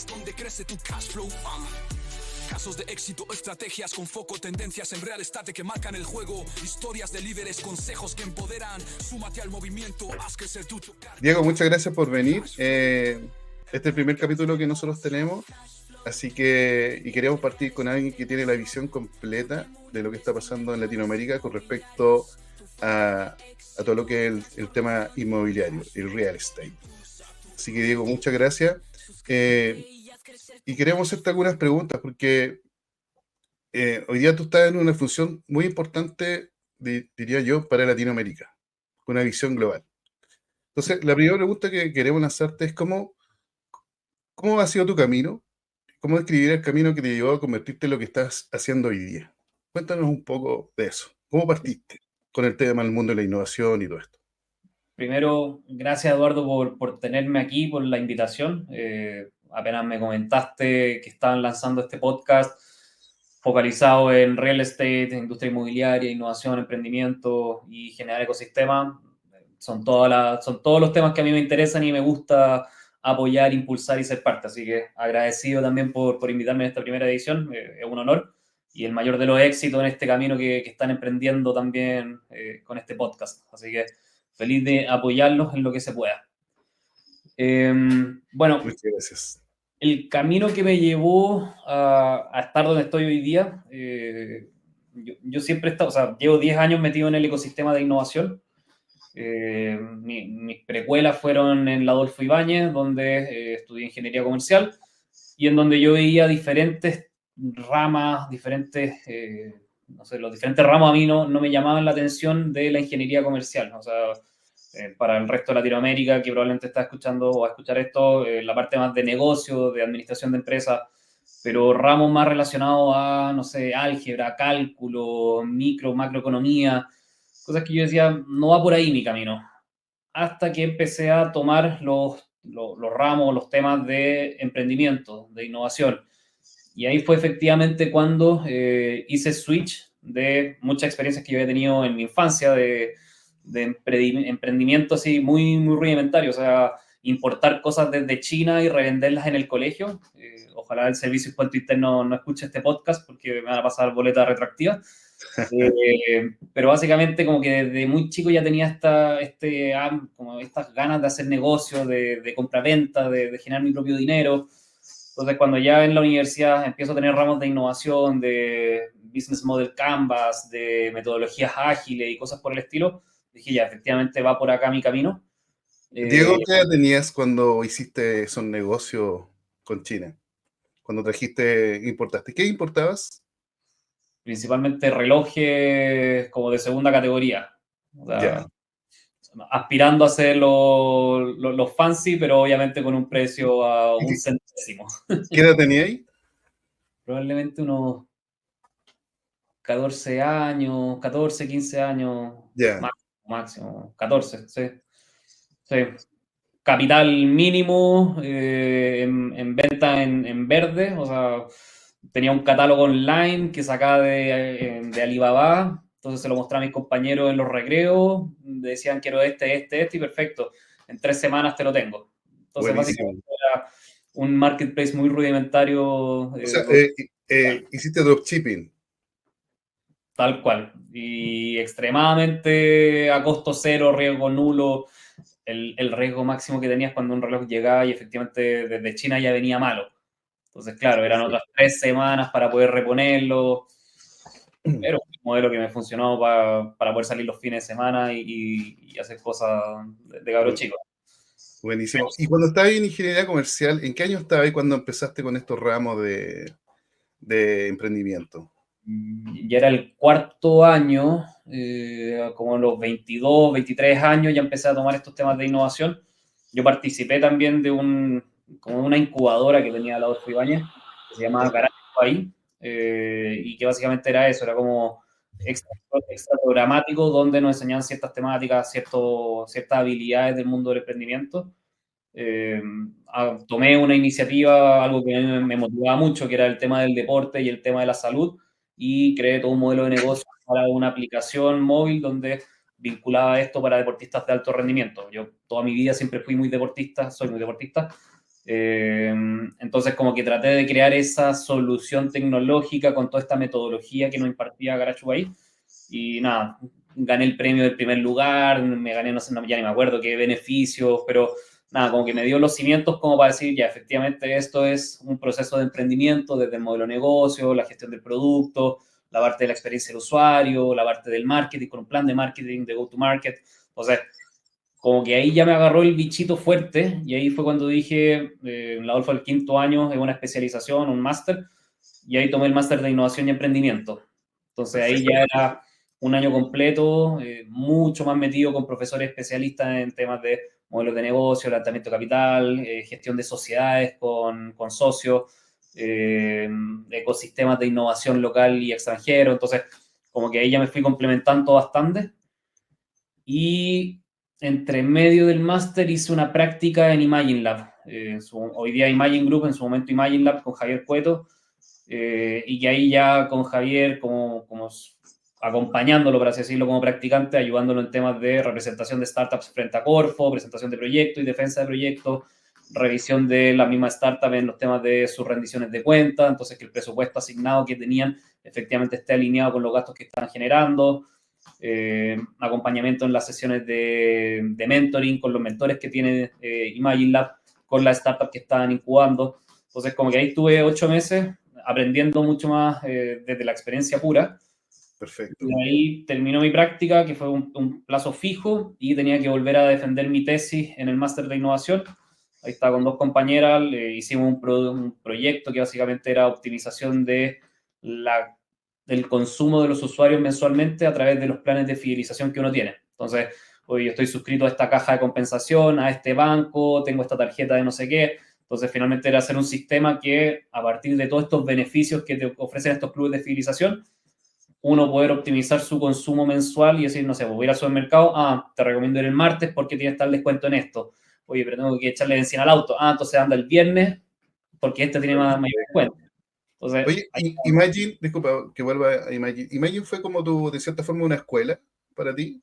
donde crece tu cash flow. Casos de éxito, estrategias con foco, tendencias en real estate que marcan el juego, historias de líderes, consejos que empoderan. Súmate al movimiento, haz crecer tu... Diego, muchas gracias por venir. Este es el primer capítulo que nosotros tenemos, así que queremos partir con alguien que tiene la visión completa de lo que está pasando en Latinoamérica con respecto a todo lo que es el tema inmobiliario, el real estate. Así que Diego, muchas gracias. Y queremos hacerte algunas preguntas porque hoy día tú estás en una función muy importante, diría yo, para Latinoamérica, con una visión global. Entonces, la primera pregunta que queremos hacerte es ¿cómo ha sido tu camino? ¿Cómo describir el camino que te llevó a convertirte en lo que estás haciendo hoy día? Cuéntanos un poco de eso. ¿Cómo partiste con el tema del mundo de la innovación y todo esto? Primero, gracias Eduardo por tenerme aquí, por la invitación. Apenas me comentaste que estaban lanzando este podcast focalizado en real estate, industria inmobiliaria, innovación, emprendimiento y generar ecosistemas. Son todos los temas que a mí me interesan y me gusta apoyar, impulsar y ser parte. Así que agradecido también por invitarme en esta primera edición. Es un honor y el mayor de los éxitos en este camino que están emprendiendo también con este podcast. Así que feliz de apoyarlos en lo que se pueda. Bueno, muchas gracias. El camino que me llevó a estar donde estoy hoy día, yo siempre he estado, o sea, llevo 10 años metido en el ecosistema de innovación. Mis precuelas fueron en la Adolfo Ibáñez, donde estudié ingeniería comercial y en donde yo veía diferentes ramas, no sé, los diferentes ramos a mí no me llamaban la atención de la ingeniería comercial, ¿no? O sea, para el resto de Latinoamérica que probablemente está escuchando o va a escuchar esto, la parte más de negocio, de administración de empresas, pero ramos más relacionados a, no sé, álgebra, cálculo, macroeconomía, cosas que yo decía, no va por ahí mi camino. Hasta que empecé a tomar los ramos, los temas de emprendimiento, de innovación. Y ahí fue efectivamente cuando hice switch de muchas experiencias que yo había tenido en mi infancia, de emprendimiento así muy, muy rudimentario, o sea, importar cosas desde China y revenderlas en el colegio. Ojalá el Servicio de Impuesto Interno no escuche este podcast porque me van a pasar boleta retroactiva. Pero básicamente como que desde muy chico ya tenía como estas ganas de hacer negocios, de compra-venta, de generar mi propio dinero. Entonces, cuando ya en la universidad empiezo a tener ramos de innovación, de business model canvas, de metodologías ágiles y cosas por el estilo, dije ya, efectivamente va por acá mi camino. Diego, ¿qué edad tenías cuando hiciste esos negocios con China? Cuando importaste. ¿Qué importabas? Principalmente relojes como de segunda categoría. O sea, Ya. aspirando a ser los fancy, pero obviamente con un precio a un centésimo. ¿Qué edad tenías? Probablemente unos 14 años, 14, 15 años, Ya. máximo, 14, sí. Sí. Capital mínimo en venta en verde, o sea, tenía un catálogo online que sacaba de Alibaba, entonces se lo mostraba a mis compañeros en los recreos, decían quiero este y perfecto, en 3 semanas te lo tengo. Entonces Buenísimo. básicamente era un marketplace muy rudimentario. O sea, hiciste dropshipping. Tal cual, y extremadamente a costo cero, riesgo nulo. El riesgo máximo que tenías cuando un reloj llegaba y efectivamente desde China ya venía malo. Entonces, claro, eran otras 3 semanas para poder reponerlo. Era un modelo que me funcionó para poder salir los fines de semana y hacer cosas de cabro chico. Buenísimo. Y cuando estabas en ingeniería comercial, ¿en qué año estabas cuando empezaste con estos ramos de emprendimiento? Ya era el 4.º año, como a los 22, 23 años ya empecé a tomar estos temas de innovación. Yo participé también de como una incubadora que tenía la Adolfo Ibáñez, que se llamaba Garage País, y que básicamente era eso, era como extra programático, donde nos enseñaban ciertas temáticas, ciertas habilidades del mundo del emprendimiento. Tomé una iniciativa, algo que me motivaba mucho, que era el tema del deporte y el tema de la salud, y creé todo un modelo de negocio para una aplicación móvil donde vinculaba esto para deportistas de alto rendimiento. Yo toda mi vida siempre fui muy deportista, soy muy deportista, Entonces, como que traté de crear esa solución tecnológica con toda esta metodología que nos impartía GarageBand. Y nada, gané el premio del primer lugar, me gané, no sé, ya ni me acuerdo qué beneficios, pero nada, como que me dio los cimientos como para decir, ya, efectivamente esto es un proceso de emprendimiento desde el modelo de negocio, la gestión del producto, la parte de la experiencia del usuario, la parte del marketing, con un plan de marketing, de go-to-market. Entonces, como que ahí ya me agarró el bichito fuerte y ahí fue cuando dije, en la Adolfo del quinto año, es una especialización, un máster, y ahí tomé el máster de innovación y emprendimiento. Entonces ahí ya era un año completo, mucho más metido con profesores especialistas en temas de modelos de negocio, lanzamiento de capital, gestión de sociedades con socios, ecosistemas de innovación local y extranjero. Entonces, como que ahí ya me fui complementando bastante. Y entre medio del máster hice una práctica en Imagine Lab. Hoy día Imagine Group, en su momento Imagine Lab con Javier Cueto. Y que ahí ya con Javier como acompañándolo, por así decirlo, como practicante, ayudándolo en temas de representación de startups frente a Corfo, presentación de proyectos y defensa de proyectos, revisión de la misma startup en los temas de sus rendiciones de cuenta, entonces que el presupuesto asignado que tenían efectivamente esté alineado con los gastos que están generando, acompañamiento en las sesiones de mentoring con los mentores que tiene Imagine Lab, con las startups que estaban incubando. Entonces, como que ahí estuve 8 meses aprendiendo mucho más desde la experiencia pura. Perfecto. Y ahí terminó mi práctica, que fue un plazo fijo, y tenía que volver a defender mi tesis en el máster de innovación. Ahí estaba con 2 compañeras, hicimos un proyecto que básicamente era optimización del consumo de los usuarios mensualmente a través de los planes de fidelización que uno tiene. Entonces, hoy yo estoy suscrito a esta caja de compensación, a este banco, tengo esta tarjeta de no sé qué. Entonces, finalmente era hacer un sistema que, a partir de todos estos beneficios que te ofrecen estos clubes de fidelización, uno poder optimizar su consumo mensual y decir, no sé, voy a ir al supermercado, te recomiendo ir el martes porque tienes tal descuento en esto. Oye, pero tengo que echarle benzina al auto. Entonces anda el viernes porque este tiene mayor descuento. Entonces, oye, Imagine, disculpa que vuelva a Imagine. ¿Imagine fue como tu, de cierta forma, una escuela para ti?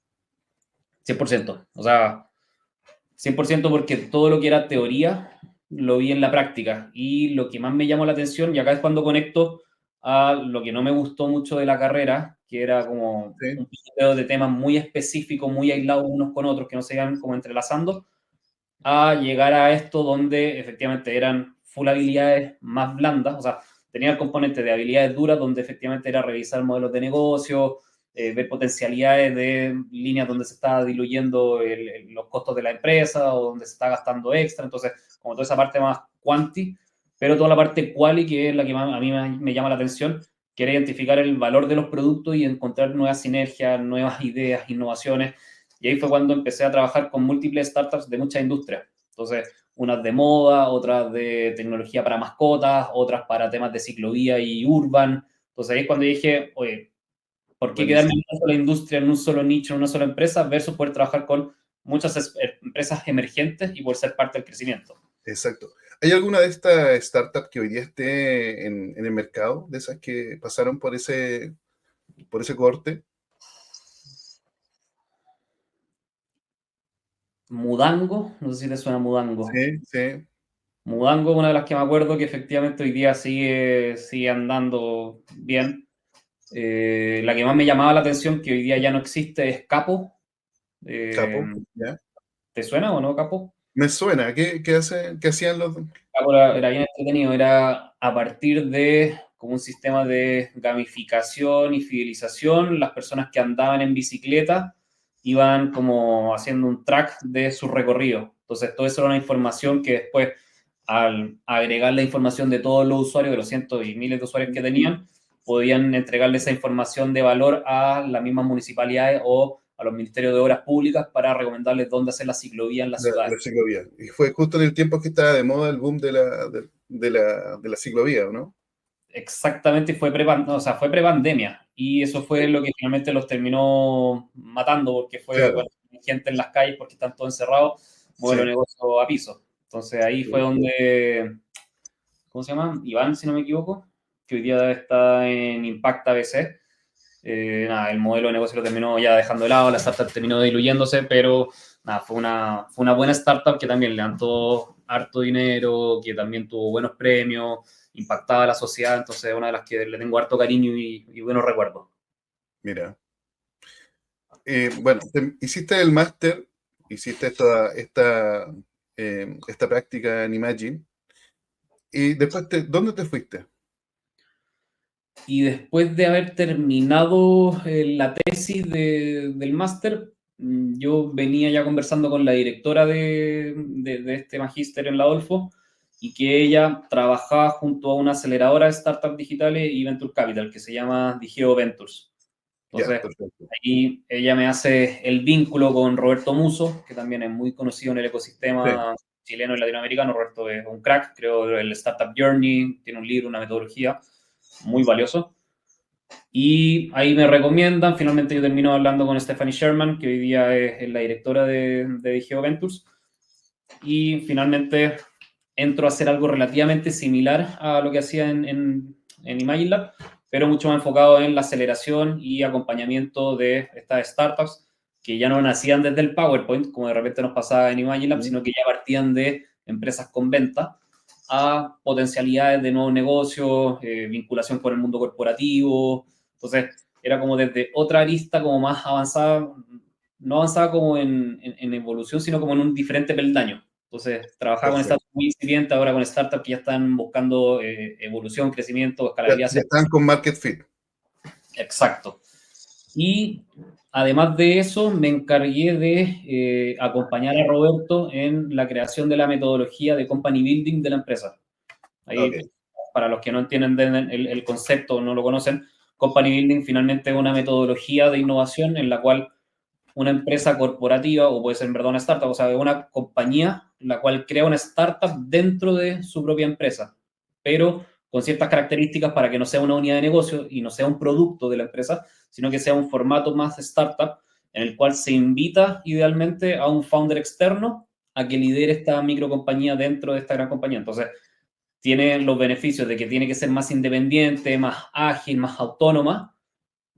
100%. O sea, 100% porque todo lo que era teoría lo vi en la práctica. Y lo que más me llamó la atención, y acá es cuando conecto a lo que no me gustó mucho de la carrera, que era como un pistoleo de temas muy específicos, muy aislados unos con otros, que no se iban como entrelazando, a llegar a esto donde efectivamente eran full habilidades más blandas, o sea, tenía el componente de habilidades duras, donde efectivamente era revisar modelos de negocio, ver potencialidades de líneas donde se está diluyendo los costos de la empresa o donde se está gastando extra, entonces, como toda esa parte más quanti, pero toda la parte quali, que es la que más, a mí me llama la atención, que era identificar el valor de los productos y encontrar nuevas sinergias, nuevas ideas, innovaciones. Y ahí fue cuando empecé a trabajar con múltiples startups de muchas industrias. Entonces, unas de moda, otras de tecnología para mascotas, otras para temas de ciclovía y urban. Entonces ahí es cuando dije, oye, ¿por qué quedarme en una sola industria, en un solo nicho, en una sola empresa, versus poder trabajar con muchas empresas emergentes y poder ser parte del crecimiento? Exacto. ¿Hay alguna de estas startups que hoy día esté en el mercado, de esas que pasaron por ese corte? Mudango, no sé si te suena Mudango. Sí, sí. Mudango es una de las que me acuerdo que efectivamente hoy día sigue andando bien. La que más me llamaba la atención, que hoy día ya no existe, es Capo. Capo, ¿ya? ¿Te suena o no, Capo? Me suena. ¿Qué hacían los...? Capo era bien entretenido, era a partir de como un sistema de gamificación y fidelización, las personas que andaban en bicicleta iban como haciendo un track de su recorrido. Entonces, todo eso era una información que después, al agregar la información de todos los usuarios, de los cientos y miles de usuarios que tenían, podían entregarle esa información de valor a las mismas municipalidades o a los ministerios de obras públicas para recomendarles dónde hacer la ciclovía en la ciudad. La ciclovía. Y fue justo en el tiempo que estaba de moda el boom de la ciclovía, ¿no? Exactamente, fue pre-pandemia. Y eso fue lo que finalmente los terminó matando, porque fue Claro. gente en las calles, porque están todos encerrados, modelo de negocio a piso. Entonces ahí fue donde, ¿cómo se llama? Iván, si no me equivoco, que hoy día está en Impact ABC. Nada, el modelo de negocio lo terminó ya dejando de lado, la startup terminó diluyéndose, pero nada, fue una buena startup que también levantó harto dinero, que también tuvo buenos premios, impactaba a la sociedad, entonces es una de las que le tengo harto cariño y buenos recuerdos. Mira. Bueno, hiciste el máster, hiciste esta práctica en Imagine, y después, ¿dónde te fuiste? Y después de haber terminado la tesis del máster, yo venía ya conversando con la directora de este magíster en la Adolfo, y que ella trabajaba junto a una aceleradora de startups digitales y venture capital que se llama Digeo Ventures. Ya, Entonces, perfecto. ahí ella me hace el vínculo con Roberto Muso, que también es muy conocido en el ecosistema Sí, chileno y latinoamericano. Roberto es un crack, creo, el Startup Journey, tiene un libro, una metodología muy valioso. Y ahí me recomiendan, finalmente yo termino hablando con Stephanie Sherman, que hoy día es la directora de Digeo Ventures, y finalmente entro a hacer algo relativamente similar a lo que hacía en Imagine Lab, pero mucho más enfocado en la aceleración y acompañamiento de estas startups que ya no nacían desde el PowerPoint, como de repente nos pasaba en Imagine Lab, sino que ya partían de empresas con venta a potencialidades de nuevos negocios, vinculación con el mundo corporativo. Entonces, era como desde otra arista como más avanzada, no avanzada como en evolución, sino como en un diferente peldaño. Entonces, trabajaba con perfecto. startups muy incipientes, ahora con startups que ya están buscando evolución, crecimiento, Ya, escalabilidad. ya están con Market Fit. Exacto. Y además de eso, me encargué de acompañar a Roberto en la creación de la metodología de company building de la empresa. Ahí, Ok, para los que no entienden el concepto o no lo conocen, company building finalmente es una metodología de innovación en la cual una empresa corporativa, o puede ser en verdad una startup, o sea, una compañía, la cual crea una startup dentro de su propia empresa, pero con ciertas características para que no sea una unidad de negocio y no sea un producto de la empresa, sino que sea un formato más startup en el cual se invita idealmente a un founder externo a que lidere esta microcompañía dentro de esta gran compañía. Entonces, tiene los beneficios de que tiene que ser más independiente, más ágil, más autónoma,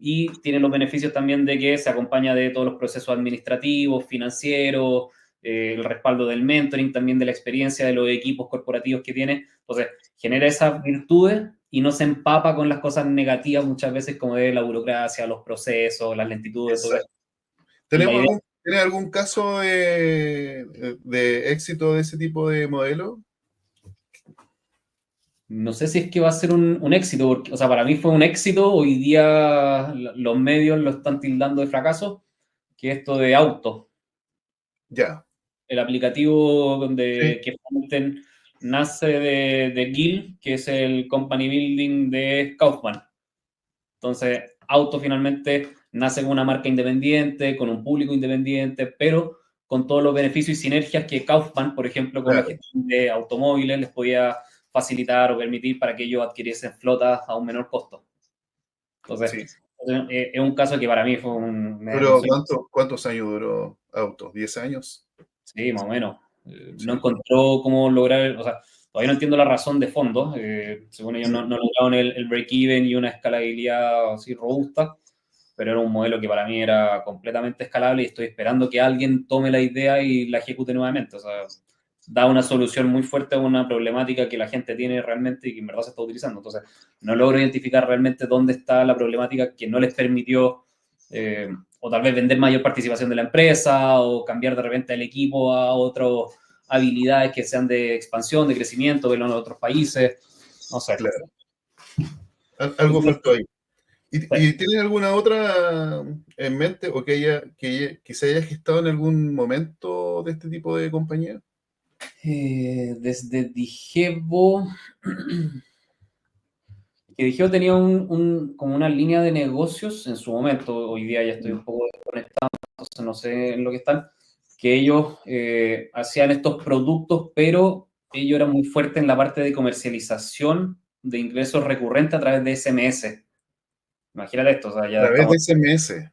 y tiene los beneficios también de que se acompaña de todos los procesos administrativos, financieros, el respaldo del mentoring, también de la experiencia de los equipos corporativos que tiene. Entonces, genera esas virtudes y no se empapa con las cosas negativas muchas veces como de la burocracia, los procesos, las lentitudes. Entonces, exacto. la idea, ¿Tienes algún caso de éxito de ese tipo de modelo? no sé si es que va a ser un éxito, porque, o sea, para mí fue un éxito, hoy día los medios lo están tildando de fracaso, que esto de auto. Ya, El aplicativo sí, que nace de GIL, que es el company building de Kaufman. Entonces, Auto finalmente nace con una marca independiente, con un público independiente, pero con todos los beneficios y sinergias que Kaufman, por ejemplo, con la claro, gestión de automóviles, les podía facilitar o permitir para que ellos adquiriesen flotas a un menor costo. Entonces, sí. es un caso que para mí fue me Pero emocionó. ¿cuántos años duró Auto? ¿10 años? Sí, más o menos. No Sí, encontró cómo lograr, o sea, todavía no entiendo la razón de fondo. Según ellos sí. no lograron el break-even y una escalabilidad así robusta, pero era un modelo que para mí era completamente escalable y estoy esperando que alguien tome la idea y la ejecute nuevamente. O sea, da una solución muy fuerte a una problemática que la gente tiene realmente y que en verdad se está utilizando. Entonces, no logro identificar realmente dónde está la problemática que no les permitió, o tal vez vender mayor participación de la empresa, o cambiar de repente el equipo a otras habilidades que sean de expansión, de crecimiento, verlo en otros países. No sé. Claro. Algo faltó ahí. ¿Y tienes alguna otra en mente o que se haya gestado en algún momento de este tipo de compañía? Desde Digebo, que Digeo tenía como una línea de negocios en su momento, hoy día ya estoy un poco desconectado, entonces no sé en lo que están, que ellos hacían estos productos, pero ellos eran muy fuertes en la parte de comercialización de ingresos recurrentes a través de SMS. Imagínate esto, o sea, A ya través de estamos SMS.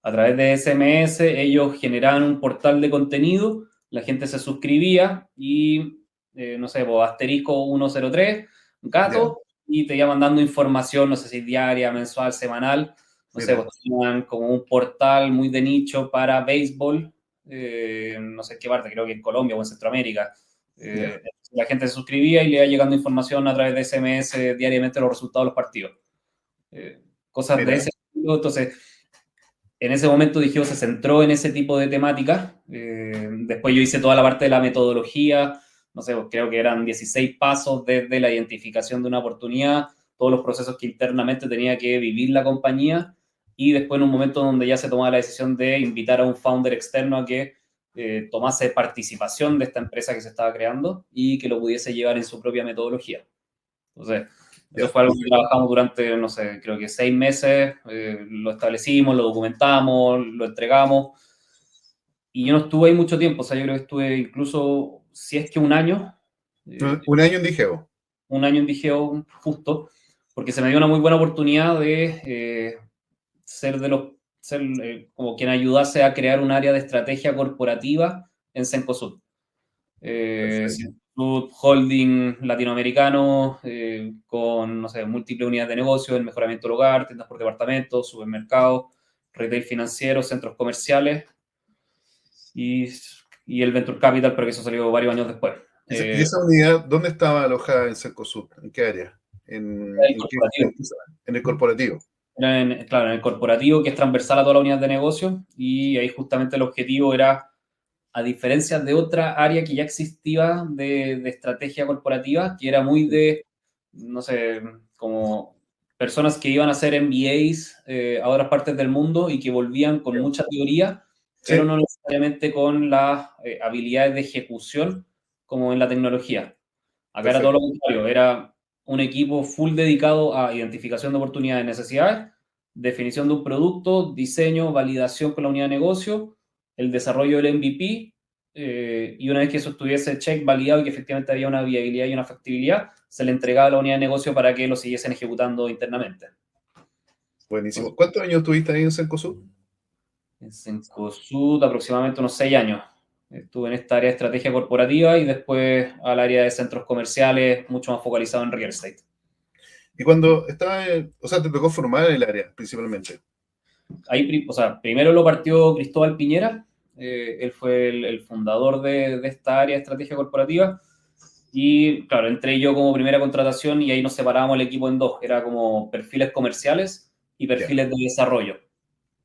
a través de SMS, ellos generaban un portal de contenido, la gente se suscribía y, no sé, pues, asterisco 103, Ya, gato, y te iba mandando información, no sé si diaria, mensual, semanal, no sé, mira, pues tenían como un portal muy de nicho para béisbol, no sé qué parte, creo que en Colombia o en Centroamérica, La gente se suscribía y le iba llegando información a través de SMS diariamente los resultados de los partidos. Cosas Mira. de ese estilo. Entonces, en ese momento Digeo se centró en ese tipo de temáticas. Después yo hice toda la parte de la metodología. No sé, creo que eran 16 pasos desde la identificación de una oportunidad, todos los procesos que internamente tenía que vivir la compañía, y después en un momento donde ya se tomaba la decisión de invitar a un founder externo a que tomase participación de esta empresa que se estaba creando y que lo pudiese llevar en su propia metodología. Entonces, eso fue algo que trabajamos durante, no sé, creo que 6 meses, lo establecimos, lo documentamos, lo entregamos, y yo no estuve ahí mucho tiempo, o sea, yo creo que estuve incluso, si es que un año. Un año en Digeo. Un año en Digeo justo, porque se me dio una muy buena oportunidad de ser como quien ayudase a crear un área de estrategia corporativa en Cencosud. Cencosud Holding latinoamericano, con, no sé, múltiples unidades de negocio, el mejoramiento del hogar, tiendas por departamento, supermercados, retail financiero, centros comerciales y el Venture Capital, pero que eso salió varios años después. ¿Y esa unidad dónde estaba alojada en Cencosud? ¿En qué área? ¿En el corporativo? Claro, en el corporativo, que es transversal a toda la unidad de negocio, y ahí justamente el objetivo era, a diferencia de otra área que ya existía de estrategia corporativa, que era muy de, no sé, como personas que iban a hacer MBAs a otras partes del mundo y que volvían con mucha teoría, pero no necesariamente con las habilidades de ejecución como en la tecnología. Acá era todo lo contrario, era un equipo full dedicado a identificación de oportunidades y necesidades, definición de un producto, diseño, validación con la unidad de negocio, el desarrollo del MVP, y una vez que eso estuviese check, validado y que efectivamente había una viabilidad y una factibilidad, se le entregaba a la unidad de negocio para que lo siguiesen ejecutando internamente. Buenísimo. ¿Cuántos años estuviste ahí en Cencosud? En Cencosud aproximadamente unos 6 años. Estuve en esta área de estrategia corporativa y después al área de centros comerciales, mucho más focalizado en real estate. Y cuando estaba, o sea, te tocó formar el área principalmente. Ahí, o sea, primero lo partió Cristóbal Piñera, él fue el fundador de esta área de estrategia corporativa, y claro, entré yo como primera contratación y ahí nos separábamos el equipo en dos, era como perfiles comerciales y perfiles de desarrollo.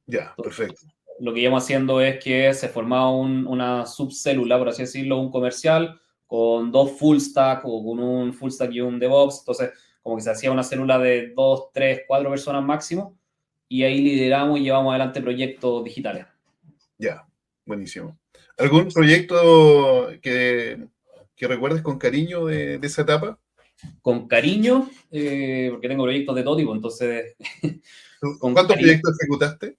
Ya, perfecto. Lo que íbamos haciendo es que se formaba una subcélula, por así decirlo, un comercial, con 2 full stack o con un full stack y un DevOps. Entonces, como que se hacía una célula de 2, 3, 4 personas máximo, y ahí lideramos y llevamos adelante proyectos digitales. Ya, buenísimo. ¿Algún proyecto que recuerdes con cariño de esa etapa? Con cariño, porque tengo proyectos de todo tipo, entonces... ¿Cuántos proyectos ejecutaste?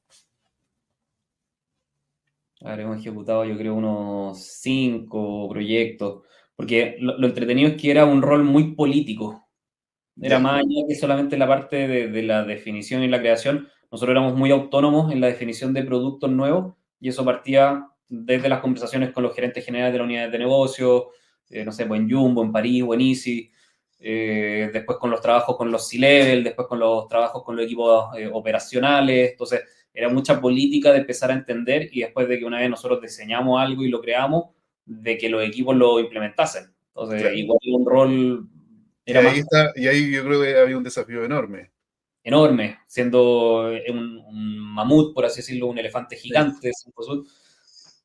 Hemos ejecutado, yo creo, unos 5 proyectos, porque lo entretenido es que era un rol muy político. Era más allá que solamente la parte de la definición y la creación. Nosotros éramos muy autónomos en la definición de productos nuevos, y eso partía desde las conversaciones con los gerentes generales de la unidad de negocio, no sé, pues en Jumbo, en París o en Easy, después con los trabajos con los C-Level, después con los trabajos con los equipos operacionales. Entonces, era mucha política de empezar a entender, y después de que una vez nosotros diseñamos algo y lo creamos, de que los equipos lo implementasen. Entonces, igual un rol... Y ahí yo creo que había un desafío enorme. Enorme, siendo un mamut, por así decirlo, un elefante gigante.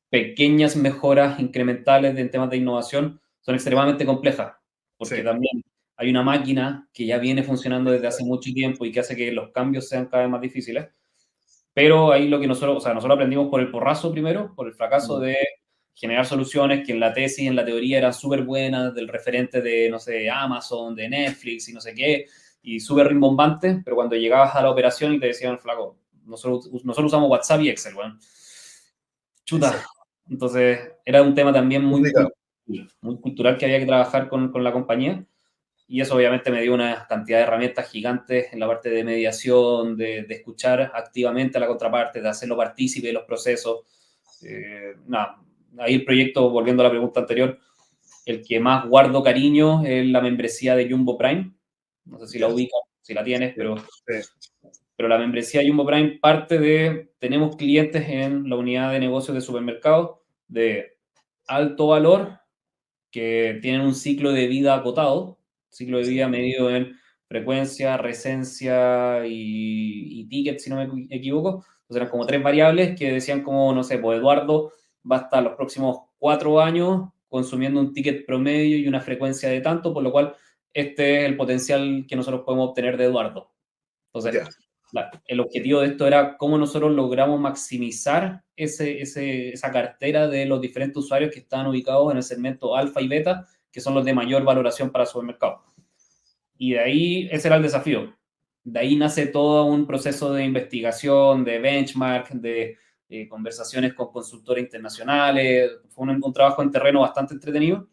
Pequeñas mejoras incrementales en temas de innovación son extremadamente complejas, porque también hay una máquina que ya viene funcionando desde hace mucho tiempo y que hace que los cambios sean cada vez más difíciles. Pero ahí lo que nosotros aprendimos por el porrazo primero, por el fracaso de generar soluciones que en la tesis, en la teoría eran súper buenas, del referente de, no sé, Amazon, de Netflix y no sé qué, y súper rimbombantes, pero cuando llegabas a la operación y te decían, flaco, nosotros usamos WhatsApp y Excel, bueno. Chuta. Entonces, era un tema también muy cultural que había que trabajar con la compañía, y eso obviamente me dio una cantidad de herramientas gigantes en la parte de mediación, de escuchar activamente a la contraparte, de hacerlo partícipe de los procesos. Ahí el proyecto, volviendo a la pregunta anterior, el que más guardo cariño es la membresía de Jumbo Prime. No sé si la ubicas, si la tienes, pero la membresía de Jumbo Prime parte de, tenemos clientes en la unidad de negocios de supermercados de alto valor que tienen un ciclo de vida acotado, ciclo de vida medido en frecuencia, recencia y ticket, si no me equivoco. Entonces eran como 3 variables que decían como, no sé, pues Eduardo va a estar los próximos 4 años consumiendo un ticket promedio y una frecuencia de tanto, por lo cual este es el potencial que nosotros podemos obtener de Eduardo. Entonces, el objetivo de esto era cómo nosotros logramos maximizar esa cartera de los diferentes usuarios que están ubicados en el segmento alfa y beta, que son los de mayor valoración para su mercado. Y de ahí, ese era el desafío. De ahí nace todo un proceso de investigación, de benchmark, de conversaciones con consultores internacionales. Fue un trabajo en terreno bastante entretenido.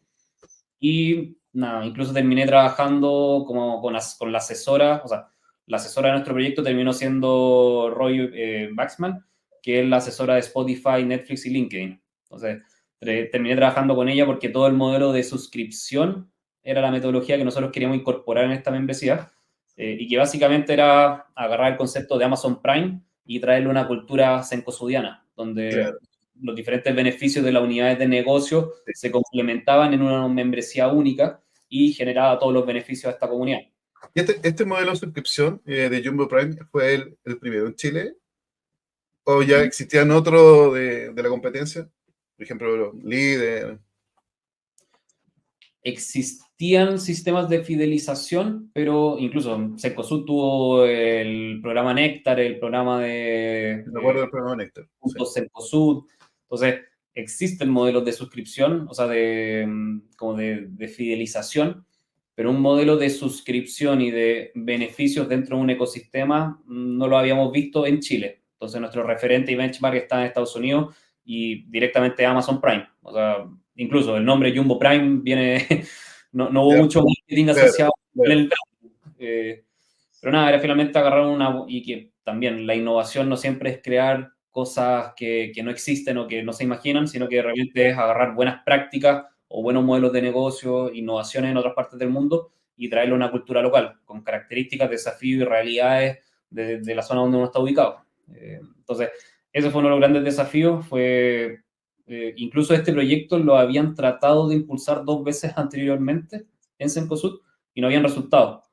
Y nada, incluso terminé trabajando como con la asesora, o sea, la asesora de nuestro proyecto terminó siendo Roy Baxman, que es la asesora de Spotify, Netflix y LinkedIn. Entonces, terminé trabajando con ella porque todo el modelo de suscripción era la metodología que nosotros queríamos incorporar en esta membresía y que básicamente era agarrar el concepto de Amazon Prime y traerle una cultura sencosudiana, donde los diferentes beneficios de las unidades de negocio se complementaban en una membresía única y generaba todos los beneficios a esta comunidad. ¿Y este modelo de suscripción de Jumbo Prime fue el primero en Chile? ¿O ya existían otros de la competencia? Por ejemplo, Líder. Existían sistemas de fidelización, pero incluso Cencosud tuvo el programa Néctar, el programa de... Me acuerdo del programa Néctar. Puntos Cencosud. Entonces, existen modelos de suscripción, o sea, como de fidelización, pero un modelo de suscripción y de beneficios dentro de un ecosistema no lo habíamos visto en Chile. Entonces, nuestro referente y benchmark está en Estados Unidos y directamente Amazon Prime. O sea, incluso el nombre Jumbo Prime viene, no hubo mucho marketing asociado en el pero nada, era finalmente agarrar y que también la innovación no siempre es crear cosas que no existen o que no se imaginan, sino que realmente es agarrar buenas prácticas o buenos modelos de negocio, innovaciones en otras partes del mundo y traerlo a una cultura local, con características, desafíos y realidades de la zona donde uno está ubicado. Entonces, ese fue uno de los grandes desafíos, incluso este proyecto lo habían tratado de impulsar 2 veces anteriormente en Cencosud y no habían resultado.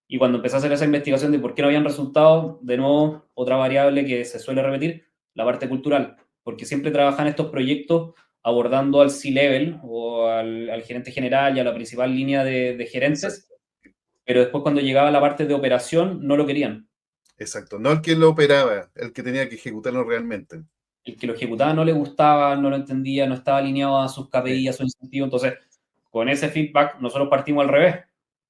Y cuando empecé a hacer esa investigación de por qué no habían resultado, de nuevo, otra variable que se suele repetir, la parte cultural, porque siempre trabajan estos proyectos abordando al C-Level o al gerente general y a la principal línea de gerentes, exacto, pero después cuando llegaba la parte de operación no lo querían. Exacto, no el que lo operaba, el que tenía que ejecutarlo realmente. El que lo ejecutaba no le gustaba, no lo entendía, no estaba alineado a sus KPI, a su incentivo. Entonces, con ese feedback, nosotros partimos al revés,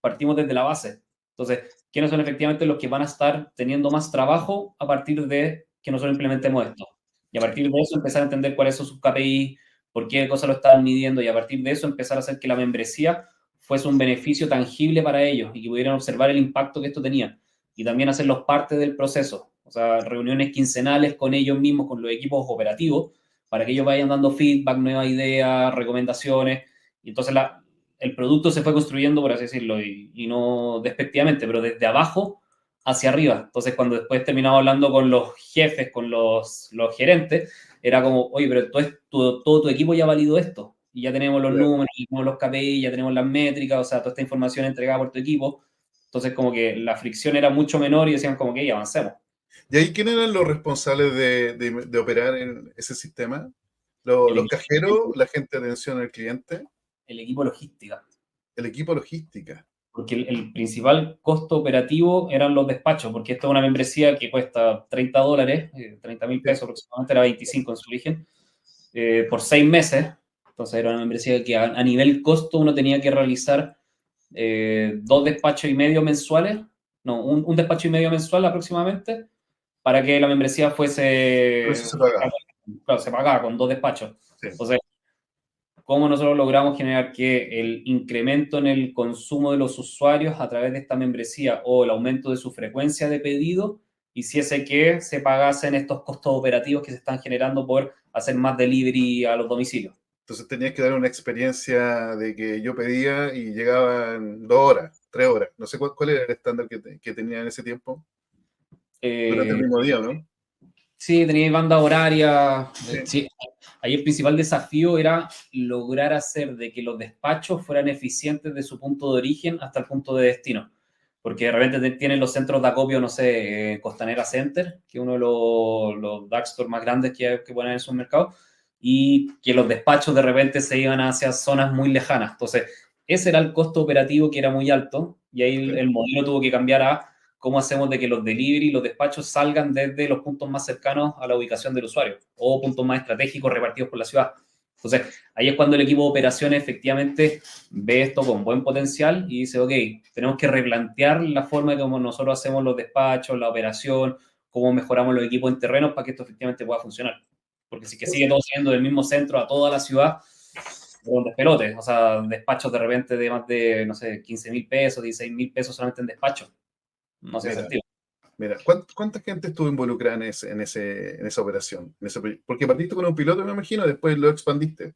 partimos desde la base. Entonces, ¿quiénes son efectivamente los que van a estar teniendo más trabajo a partir de que nosotros implementemos esto? Y a partir de eso empezar a entender cuáles son sus KPI, por qué cosas lo estaban midiendo, y a partir de eso empezar a hacer que la membresía fuese un beneficio tangible para ellos y que pudieran observar el impacto que esto tenía. Y también hacerlos parte del proceso. O sea, reuniones quincenales con ellos mismos, con los equipos operativos, para que ellos vayan dando feedback, nuevas ideas, recomendaciones. Y entonces el producto se fue construyendo, por así decirlo, y no despectivamente, pero desde abajo hacia arriba. Entonces, cuando después terminaba hablando con los jefes, con los gerentes, era como, oye, pero todo tu equipo ya ha valido esto. Y ya tenemos los números, ya tenemos los KPI, ya tenemos las métricas, o sea, toda esta información entregada por tu equipo. Entonces, como que la fricción era mucho menor y decían como que ya avancemos. ¿Y ahí quién eran los responsables de operar en ese sistema? ¿Los cajeros? ¿La gente de atención al cliente? El equipo logística. El equipo logística. Porque el principal costo operativo eran los despachos, porque esta es una membresía que cuesta $30, 30.000 pesos aproximadamente, era 25 en su origen, por 6 meses. Entonces era una membresía que a nivel costo uno tenía que realizar 2 despachos y medio mensuales, no, un despacho y medio mensual aproximadamente, para que la membresía fuese... Pero eso se pagaba. Claro, se pagaba con 2 despachos. Sí. Entonces, ¿cómo nosotros logramos generar que el incremento en el consumo de los usuarios a través de esta membresía o el aumento de su frecuencia de pedido hiciese que se pagasen estos costos operativos que se están generando por hacer más delivery a los domicilios? Entonces tenías que dar una experiencia de que yo pedía y llegaba en 2 horas, 3 horas. No sé cuál era el estándar que tenía en ese tiempo. Durante el mismo día, ¿no? Sí, tenía banda horaria. Sí. Sí. Ahí el principal desafío era lograr hacer de que los despachos fueran eficientes de su punto de origen hasta el punto de destino. Porque de repente tienen los centros de acopio, no sé, Costanera Center, que es uno de los dark stores más grandes que ponen en sus mercados, y que los despachos de repente se iban hacia zonas muy lejanas. Entonces, ese era el costo operativo que era muy alto, y ahí el modelo tuvo que cambiar a cómo hacemos de que los delivery, los despachos salgan desde los puntos más cercanos a la ubicación del usuario o puntos más estratégicos repartidos por la ciudad. Entonces, ahí es cuando el equipo de operaciones efectivamente ve esto con buen potencial y dice, ok, tenemos que replantear la forma de cómo nosotros hacemos los despachos, la operación, cómo mejoramos los equipos en terrenos para que esto efectivamente pueda funcionar. Porque si que sigue todo siendo del mismo centro a toda la ciudad, un despelote. O sea, despachos de repente de más de, no sé, 15.000 pesos, 16.000 pesos solamente en despacho. No hace sentido. Mira, ¿cuánta gente estuvo involucrada en esa operación? Porque partiste con un piloto, me imagino, después lo expandiste.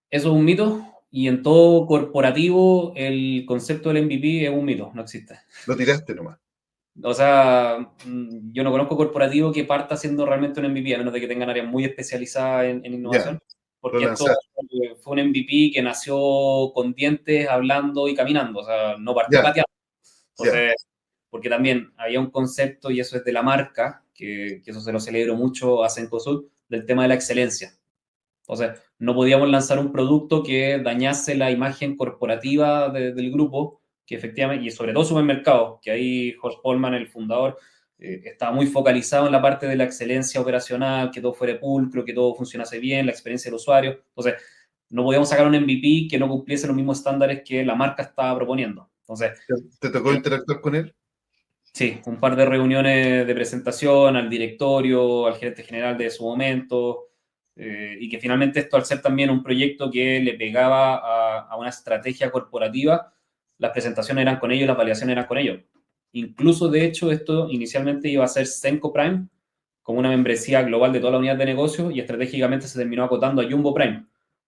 Eso es un mito, y en todo corporativo el concepto del MVP es un mito, no existe. Lo tiraste nomás. O sea, yo no conozco corporativo que parta siendo realmente un MVP, a menos de que tengan áreas muy especializadas en innovación. Ya, porque esto fue un MVP que nació con dientes, hablando y caminando. O sea, no partió pateando. Entonces, porque también había un concepto, y eso es de la marca, que eso se lo celebro mucho a Cencosud, del tema de la excelencia. Entonces, no podíamos lanzar un producto que dañase la imagen corporativa del grupo, que efectivamente, y sobre todo supermercados, que ahí Jorge Polman, el fundador, estaba muy focalizado en la parte de la excelencia operacional, que todo fuera pulcro, que todo funcionase bien, la experiencia del usuario. Entonces, no podíamos sacar un MVP que no cumpliese los mismos estándares que la marca estaba proponiendo. Entonces, ¿te tocó interactuar con él? Sí, un par de reuniones de presentación al directorio, al gerente general de su momento, y que finalmente esto, al ser también un proyecto que le pegaba a una estrategia corporativa, las presentaciones eran con ellos, las validaciones eran con ellos. Incluso, de hecho, esto inicialmente iba a ser Cenco Prime, como una membresía global de toda la unidad de negocio, y estratégicamente se terminó acotando a Jumbo Prime,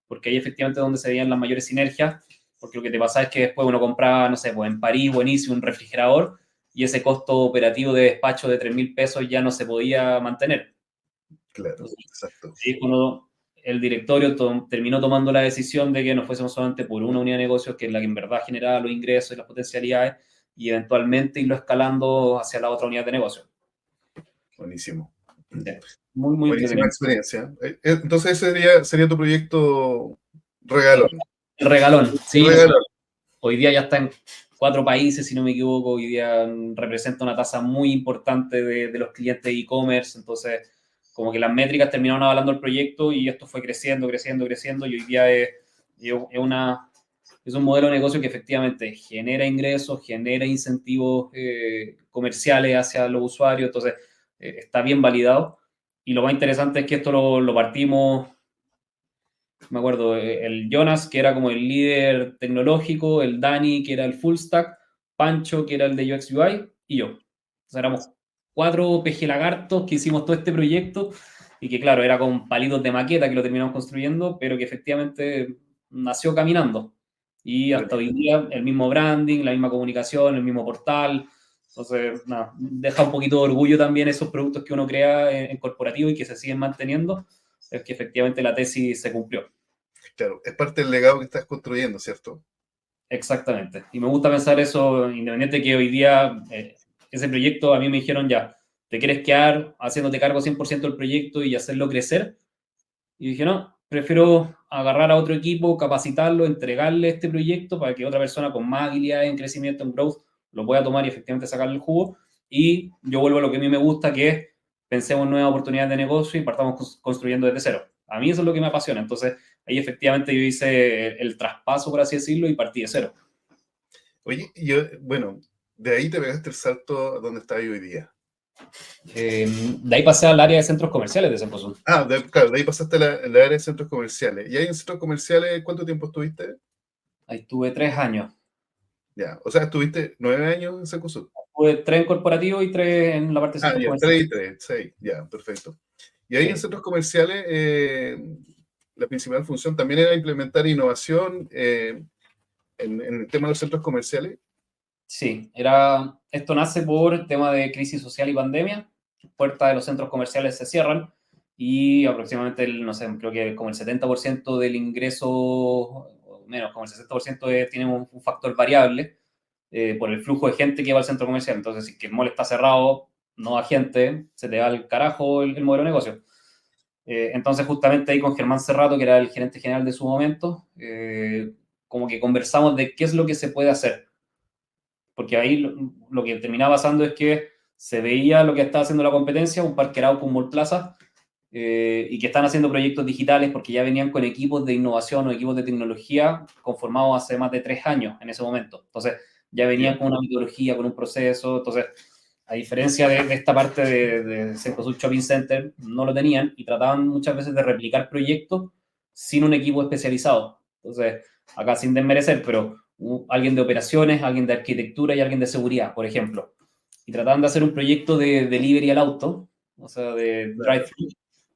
porque ahí efectivamente es donde se veían las mayores sinergias, porque lo que te pasa es que después uno compraba, no sé, pues en París, buenísimo, un refrigerador, y ese costo operativo de despacho de 3.000 pesos ya no se podía mantener. Claro, entonces, exacto. Ahí cuando el directorio terminó tomando la decisión de que no fuésemos solamente por una unidad de negocios, que es la que en verdad generaba los ingresos y las potencialidades, y eventualmente irlo escalando hacia la otra unidad de negocio. Buenísimo. Sí. Muy buenísima experiencia. Entonces ese sería tu proyecto regalón. El regalón, sí. Regalón. Hoy día ya está en 4 países, si no me equivoco. Hoy día representa una tasa muy importante de los clientes de e-commerce. Entonces, como que las métricas terminaron avalando el proyecto y esto fue creciendo. Y hoy día es un modelo de negocio que efectivamente genera ingresos, genera incentivos comerciales hacia los usuarios. Entonces, está bien validado. Y lo más interesante es que esto lo partimos. Me acuerdo, el Jonas, que era como el líder tecnológico, el Dani, que era el full stack, Pancho, que era el de UX UI, y yo. Entonces éramos 4 PG lagartos que hicimos todo este proyecto, y que claro, era con palitos de maqueta que lo terminamos construyendo, pero que efectivamente nació caminando. Y hasta hoy día el mismo branding, la misma comunicación, el mismo portal. Entonces, nada, deja un poquito de orgullo también esos productos que uno crea en corporativo y que se siguen manteniendo, es que efectivamente la tesis se cumplió. Claro, es parte del legado que estás construyendo, ¿cierto? Exactamente. Y me gusta pensar eso, independiente que hoy día ese proyecto, a mí me dijeron ya, ¿te quieres quedar haciéndote cargo 100% del proyecto y hacerlo crecer? Y dije, no, prefiero agarrar a otro equipo, capacitarlo, entregarle este proyecto para que otra persona con más habilidades en crecimiento, en growth, lo pueda tomar y efectivamente sacarle el jugo. Y yo vuelvo a lo que a mí me gusta, que es pensemos en nuevas oportunidades de negocio y partamos construyendo desde cero. A mí eso es lo que me apasiona. Entonces, ahí efectivamente yo hice el traspaso, por así decirlo, y partí de cero. Oye, bueno, de ahí te pegaste el salto a donde estás hoy día. De ahí pasé al área de centros comerciales de Cencosud. Claro, de ahí pasaste a la área de centros comerciales. ¿Y ahí en centros comerciales cuánto tiempo estuviste? Ahí estuve 3 años. Ya, o sea, estuviste 9 años en Cencosud. Estuve 3 en corporativo y 3 en la parte de centros comerciales. 3 y 3, 6, ya, perfecto. Y ahí en centros comerciales, la principal función también era implementar innovación en el tema de los centros comerciales. Sí, esto nace por tema de crisis social y pandemia. puertas de los centros comerciales se cierran y aproximadamente, no sé, creo que como el 70% del ingreso, o menos, como el 60% tiene un factor variable por el flujo de gente que va al centro comercial. Entonces, si que el mall está cerrado, no va gente, se te va al carajo el modelo de negocio. Entonces, justamente ahí con Germán Cerrato, que era el gerente general de su momento, como que conversamos de qué es lo que se puede hacer. Porque ahí lo que terminaba pasando es que se veía lo que estaba haciendo la competencia, un Parque Arauco, un Mall Plaza, y que están haciendo proyectos digitales porque ya venían con equipos de innovación o equipos de tecnología conformados hace más de 3 años en ese momento. Entonces, ya venían con una metodología, con un proceso. Entonces, a diferencia de esta parte de Cencosud Shopping Center, no lo tenían y trataban muchas veces de replicar proyectos sin un equipo especializado. Entonces, acá sin desmerecer, pero alguien de operaciones, alguien de arquitectura y alguien de seguridad, por ejemplo. Y trataban de hacer un proyecto de delivery al auto, o sea, de drive-thru.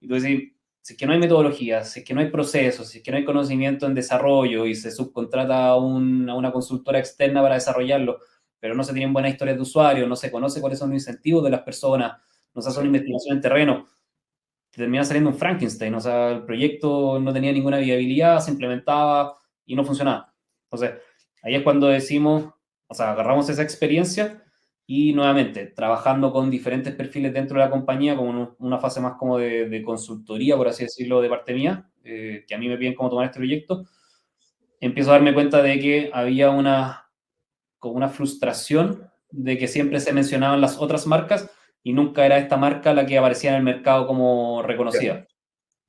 Y tú decís, si es que no hay metodología, si es que no hay procesos, si es que no hay conocimiento en desarrollo y se subcontrata a una consultora externa para desarrollarlo, pero no se tienen buenas historias de usuario, no se conoce cuáles son los incentivos de las personas, no se hace una investigación en terreno, te termina saliendo un Frankenstein. O sea, el proyecto no tenía ninguna viabilidad, se implementaba y no funcionaba. Entonces, ahí es cuando decimos, o sea, agarramos esa experiencia y nuevamente, trabajando con diferentes perfiles dentro de la compañía, como una fase más como de consultoría, por así decirlo, de parte mía, que a mí me piden cómo tomar este proyecto, empiezo a darme cuenta de que había como una frustración de que siempre se mencionaban las otras marcas y nunca era esta marca la que aparecía en el mercado como reconocida.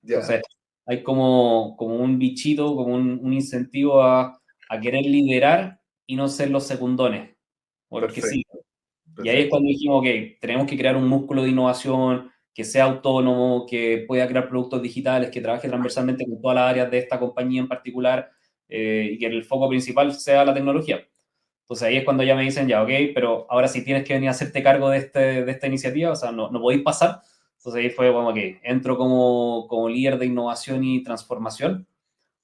Entonces, hay como un bichito, como un incentivo a querer liderar y no ser los secundones, o los que sí. Y ahí es cuando dijimos, ok, tenemos que crear un músculo de innovación que sea autónomo, que pueda crear productos digitales, que trabaje transversalmente con todas las áreas de esta compañía en particular, y que el foco principal sea la tecnología. Entonces ahí es cuando ya me dicen, ya, ok, pero ahora sí tienes que venir a hacerte cargo de esta iniciativa, o sea, no podéis pasar. Entonces ahí fue como que entro como líder de innovación y transformación,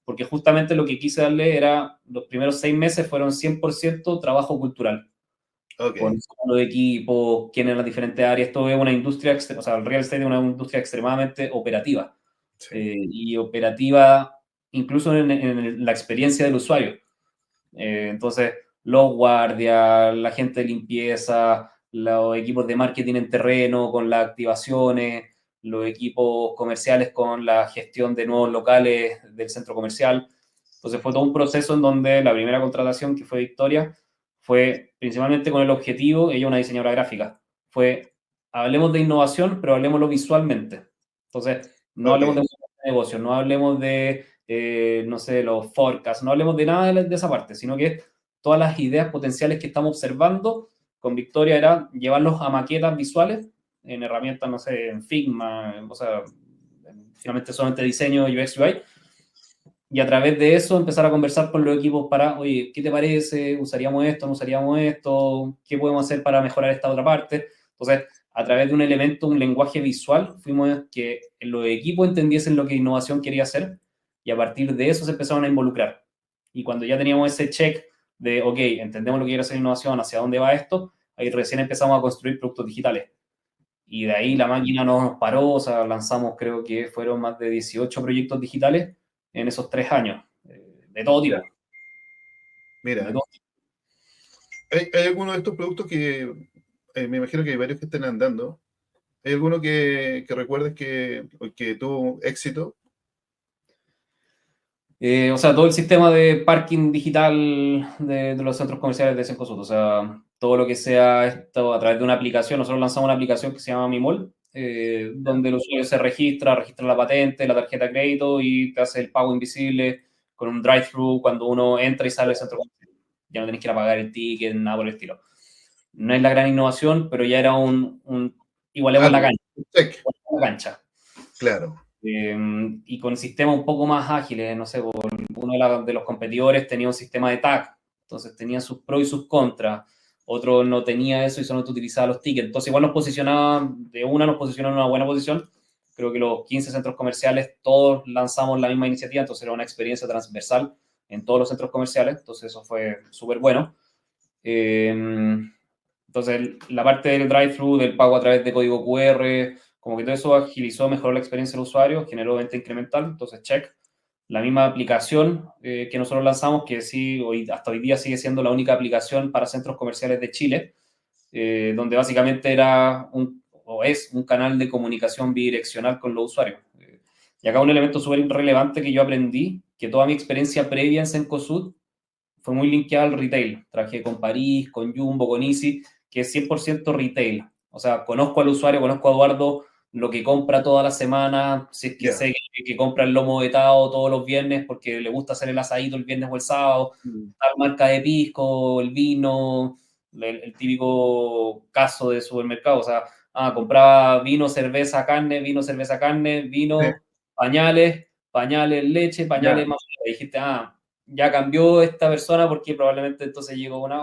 porque justamente lo que quise darle era, los primeros 6 meses fueron 100% trabajo cultural. Con los equipos, quién en las diferentes áreas. Esto es una industria, o sea, el real estate es una industria extremadamente operativa. Y operativa incluso en la experiencia del usuario. Entonces, los guardias, la gente de limpieza, los equipos de marketing en terreno con las activaciones, los equipos comerciales con la gestión de nuevos locales del centro comercial. Entonces fue todo un proceso en donde la primera contratación, que fue Victoria, fue principalmente con el objetivo, ella una diseñadora gráfica, fue hablemos de innovación, pero hablemoslo visualmente. Entonces, no hablemos de negocio, no hablemos de, no sé, los forecasts, no hablemos de nada de esa parte, sino que todas las ideas potenciales que estamos observando con Victoria era llevarlos a maquetas visuales en herramientas, no sé, en Figma, o sea, finalmente solamente diseño UX UI, y a través de eso empezar a conversar con los equipos para, oye, ¿qué te parece? ¿Usaríamos esto? ¿No usaríamos esto? ¿Qué podemos hacer para mejorar esta otra parte? Entonces, a través de un elemento, un lenguaje visual, fuimos que los equipos entendiesen lo que innovación quería hacer y a partir de eso se empezaron a involucrar. Y cuando ya teníamos ese check de, ok, entendemos lo que quiere hacer innovación, hacia dónde va esto, ahí recién empezamos a construir productos digitales. Y de ahí la máquina nos paró, o sea, lanzamos, creo que fueron más de 18 proyectos digitales en esos 3 años, de todo tipo. Mira, de todo tipo. ¿Hay alguno de estos productos que me imagino que hay varios que estén andando? ¿Hay alguno que recuerdes que tuvo éxito? O sea, todo el sistema de parking digital de los centros comerciales de Cencosud, o sea, todo lo que sea esto a través de una aplicación. Nosotros lanzamos una aplicación que se llama Mi Mall, donde el usuario se registra la patente, la tarjeta de crédito y te hace el pago invisible con un drive-thru cuando uno entra y sale del centro comercial. Ya no tenés que ir a pagar el ticket, nada por el estilo. No es la gran innovación, pero ya era igualemos la cancha. Claro. Y con sistemas un poco más ágiles, no sé, uno de los competidores tenía un sistema de tag, entonces tenía sus pros y sus contras, otro no tenía eso y solamente utilizaba los tickets, entonces igual nos posicionó en una buena posición. Creo que los 15 centros comerciales todos lanzamos la misma iniciativa, entonces era una experiencia transversal en todos los centros comerciales, entonces eso fue súper bueno. Entonces Entonces, la parte del drive-thru, del pago a través de código QR, como que todo eso agilizó, mejoró la experiencia del usuario, generó venta incremental, entonces check. La misma aplicación que nosotros lanzamos, que sí, hasta hoy día sigue siendo la única aplicación para centros comerciales de Chile, donde básicamente era o es un canal de comunicación bidireccional con los usuarios. Y acá un elemento súper relevante que yo aprendí, que toda mi experiencia previa en Cencosud fue muy linkeada al retail. Trabajé con París, con Jumbo, con Easy, que es 100% retail. O sea, conozco al usuario, conozco a Eduardo, lo que compra toda la semana, si es que sé que compra el lomo vetado todos los viernes porque le gusta hacer el asadito el viernes o el sábado, tal marca de pisco, el vino, el típico caso de supermercado. O sea, compraba vino, cerveza, carne, vino, cerveza, carne, vino, pañales, leche, pañales, más. Y dijiste, ya cambió esta persona porque probablemente entonces llegó una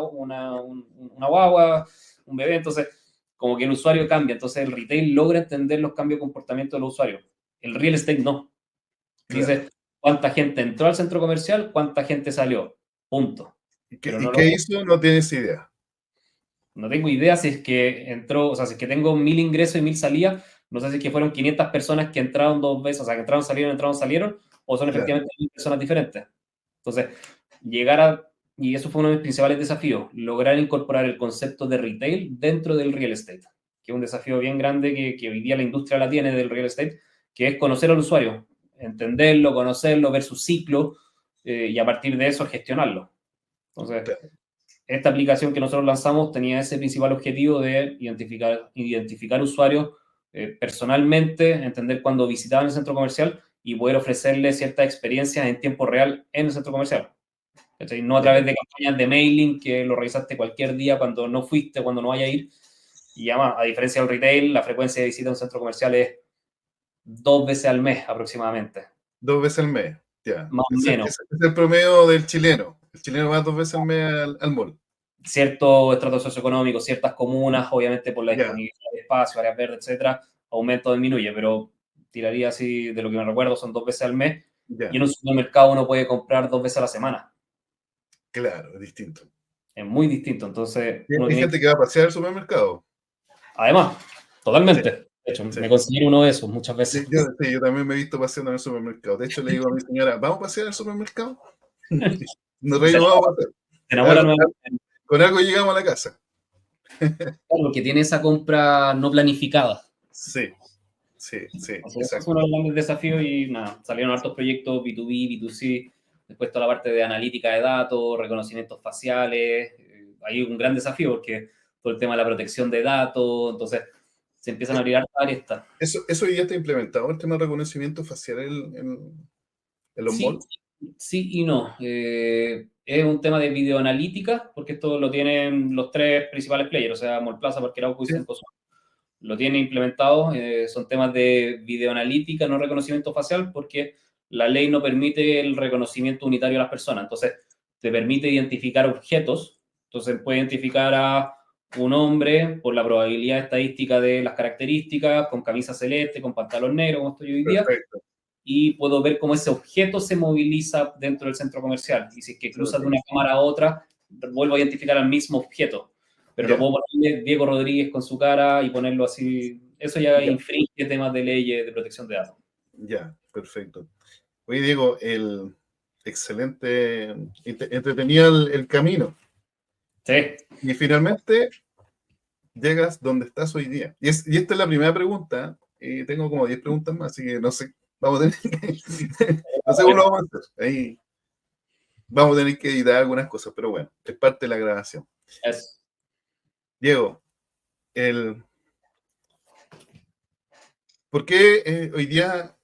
guagua, un bebé, entonces como que el usuario cambia, entonces el retail logra entender los cambios de comportamiento de los usuarios. El real estate no. Dice cuánta gente entró al centro comercial, cuánta gente salió. Punto. ¿Y qué hizo? No tienes idea. No tengo idea si es que entró, o sea, si es que tengo 1000 ingresos y 1000 salidas, no sé si es que fueron 500 personas que entraron 2 veces, o sea, que entraron, salieron, o son efectivamente 1000 personas diferentes. Entonces, y eso fue uno de mis principales desafíos, lograr incorporar el concepto de retail dentro del real estate, que es un desafío bien grande que hoy día la industria la tiene del real estate, que es conocer al usuario, entenderlo, conocerlo, ver su ciclo, y a partir de eso gestionarlo. Entonces, esta aplicación que nosotros lanzamos tenía ese principal objetivo de identificar usuarios personalmente, entender cuándo visitaban el centro comercial y poder ofrecerle ciertas experiencias en tiempo real en el centro comercial. ¿Cachai? No a través de campañas de mailing que lo revisaste cualquier día cuando no fuiste, cuando no vaya a ir. Y además, a diferencia del retail, la frecuencia de visita a un centro comercial es 2 veces al mes aproximadamente. 2 veces al mes, ya. Más o menos. Ese es el promedio del chileno. El chileno va 2 veces al mes al mall. Cierto estrato socioeconómico, ciertas comunas, obviamente por la disponibilidad de espacio, áreas verdes, etcétera, aumenta o disminuye, pero tiraría así, de lo que me recuerdo, son 2 veces al mes. Y en un supermercado uno puede comprar 2 veces a la semana. Claro, es distinto. Es muy distinto, entonces... Hay gente que va a pasear al supermercado. Además, totalmente. De hecho, me considero uno de esos muchas veces. Yo también me he visto paseando en el supermercado. De hecho, le digo a mi señora, ¿vamos a pasear al supermercado? Nos reímos, vamos a pasear. Se enamoran con algo llegamos a la casa. Claro, porque tiene esa compra no planificada. Sí. Ese es uno de los grandes desafíos y nada, salieron hartos proyectos B2B, B2C, después toda la parte de analítica de datos, reconocimientos faciales. Hay un gran desafío porque todo el tema de la protección de datos, entonces se empiezan a abrir hartas aristas. ¿Eso ya está implementado, el tema de reconocimiento facial en los malls? Sí y no. Es un tema de videoanalítica, porque esto lo tienen los 3 principales players, o sea, Mallplaza, Parque Arauco y Cencosud. Lo tienen implementado, son temas de videoanalítica, no reconocimiento facial, porque la ley no permite el reconocimiento unitario a las personas. Entonces, te permite identificar objetos. Entonces, puede identificar a un hombre por la probabilidad estadística de las características, con camisa celeste, con pantalón negro, como estoy hoy día. Perfecto. Y puedo ver cómo ese objeto se moviliza dentro del centro comercial. Y si es que cruza de una cámara a otra, vuelvo a identificar al mismo objeto. Pero no puedo ponerle Diego Rodríguez con su cara y ponerlo así. Eso ya infringe temas de leyes de protección de datos. Ya, perfecto. Oye, Diego, excelente, entretenido el camino. Sí. Y finalmente llegas donde estás hoy día. Y esta es la primera pregunta. Y tengo como 10 preguntas más, así que no sé. Vamos a tener que... no sé cómo lo vamos a hacer. Ahí vamos a tener que editar algunas cosas, pero bueno, es parte de la grabación. Diego, ¿por qué hoy día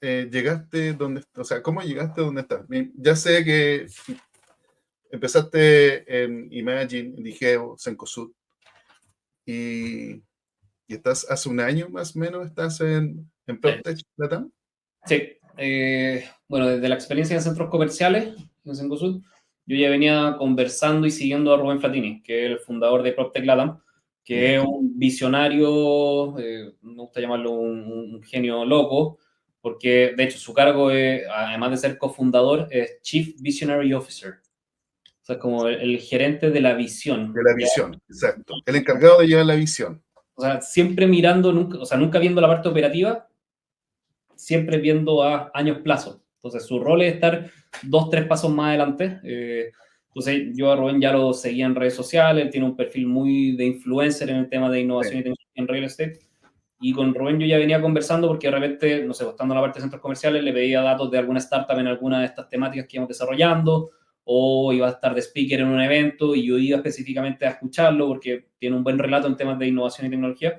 llegaste donde, o sea, cómo llegaste donde estás? Ya sé que empezaste en Imagine, en Digeo, Cencosud, y estás hace un año más o menos, estás en PropTech Latam. Sí, bueno, desde la experiencia en centros comerciales en Cencosud, yo ya venía conversando y siguiendo a Rubén Fratini, que es el fundador de PropTech Latam, que es un visionario, me gusta llamarlo un genio loco, porque de hecho su cargo, además de ser cofundador, es Chief Visionary Officer. O sea, es como el gerente de la visión. De la visión, exacto. El encargado de llevar la visión. O sea, siempre mirando, nunca viendo la parte operativa, siempre viendo a años plazo. Entonces, su rol es estar 2, 3 pasos más adelante. Entonces, yo a Rubén ya lo seguía en redes sociales, él tiene un perfil muy de influencer en el tema de innovación y tecnología en real estate. Y con Rubén yo ya venía conversando porque de repente, no sé, estando en la parte de centros comerciales, le pedía datos de alguna startup en alguna de estas temáticas que íbamos desarrollando, o iba a estar de speaker en un evento y yo iba específicamente a escucharlo porque tiene un buen relato en temas de innovación y tecnología.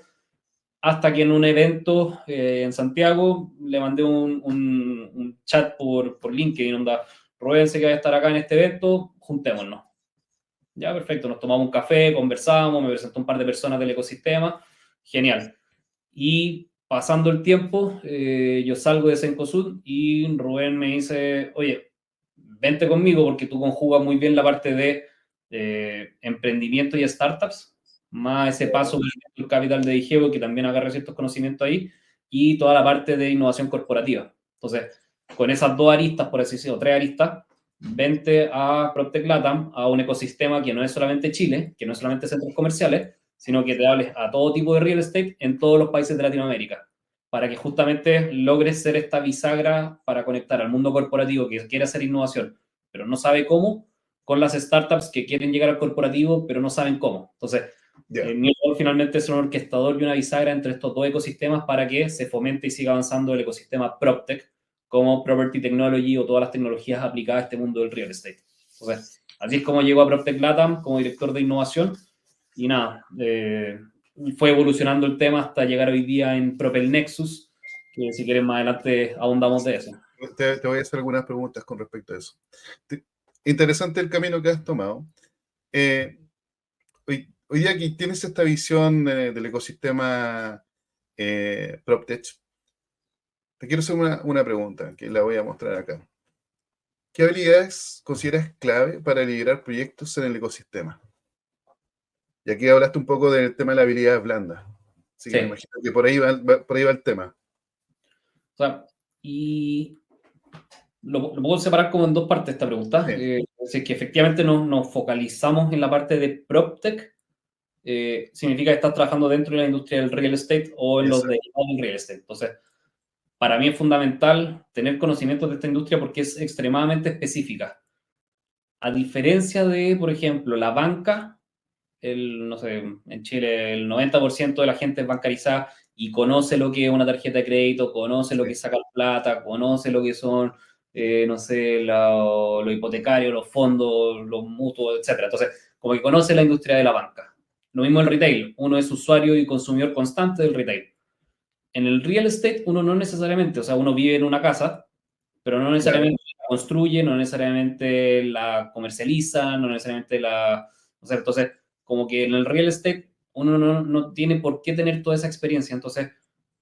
Hasta que en un evento en Santiago le mandé un chat por LinkedIn, onda, Rubén, sé que va a estar acá en este evento, juntémonos. Ya, perfecto, nos tomamos un café, conversamos, me presentó un par de personas del ecosistema, genial. Y pasando el tiempo, yo salgo de Cencosud y Rubén me dice, oye, vente conmigo porque tú conjugas muy bien la parte de emprendimiento y startups, más ese paso por el capital de Digeo, que también agarra ciertos conocimientos ahí, y toda la parte de innovación corporativa. Entonces, con esas 2 aristas, por así decirlo, 3 aristas, vente a PropTech LATAM, a un ecosistema que no es solamente Chile, que no es solamente centros comerciales, sino que te hables a todo tipo de real estate en todos los países de Latinoamérica, para que justamente logres ser esta bisagra para conectar al mundo corporativo que quiere hacer innovación, pero no sabe cómo, con las startups que quieren llegar al corporativo, pero no saben cómo. Entonces, mi rol finalmente es un orquestador y una bisagra entre estos 2 ecosistemas para que se fomente y siga avanzando el ecosistema PropTech, como Property Technology o todas las tecnologías aplicadas a este mundo del real estate. Entonces, así es como llego a PropTech LATAM como director de innovación y nada, fue evolucionando el tema hasta llegar hoy día en Propel Nexus, que si quieren más adelante ahondamos de eso. Te voy a hacer algunas preguntas con respecto a eso. Interesante el camino que has tomado. Hoy día aquí tienes esta visión del ecosistema PropTech. Te quiero hacer una pregunta que la voy a mostrar acá. ¿Qué habilidades consideras clave para liderar proyectos en el ecosistema? Y aquí hablaste un poco del tema de la habilidad blanda. Así que me imagino que por ahí va el tema. O sea, y lo puedo separar como en 2 partes esta pregunta. Si es que efectivamente nos focalizamos en la parte de PropTech, significa que estás trabajando dentro de la industria del real estate o en los derivados del real estate. Entonces, para mí es fundamental tener conocimientos de esta industria porque es extremadamente específica. A diferencia de, por ejemplo, la banca, no sé, en Chile el 90% de la gente es bancarizada y conoce lo que es una tarjeta de crédito, conoce lo que es sacar plata, conoce lo que son, no sé, lo hipotecario, los fondos, los mutuos, etc. Entonces, como que conoce la industria de la banca. Lo mismo el retail, uno es usuario y consumidor constante del retail. En el real estate uno no necesariamente, o sea, uno vive en una casa, pero no necesariamente la construye, no necesariamente la comercializa, no necesariamente la... O sea, entonces, como que en el real estate uno no tiene por qué tener toda esa experiencia. Entonces,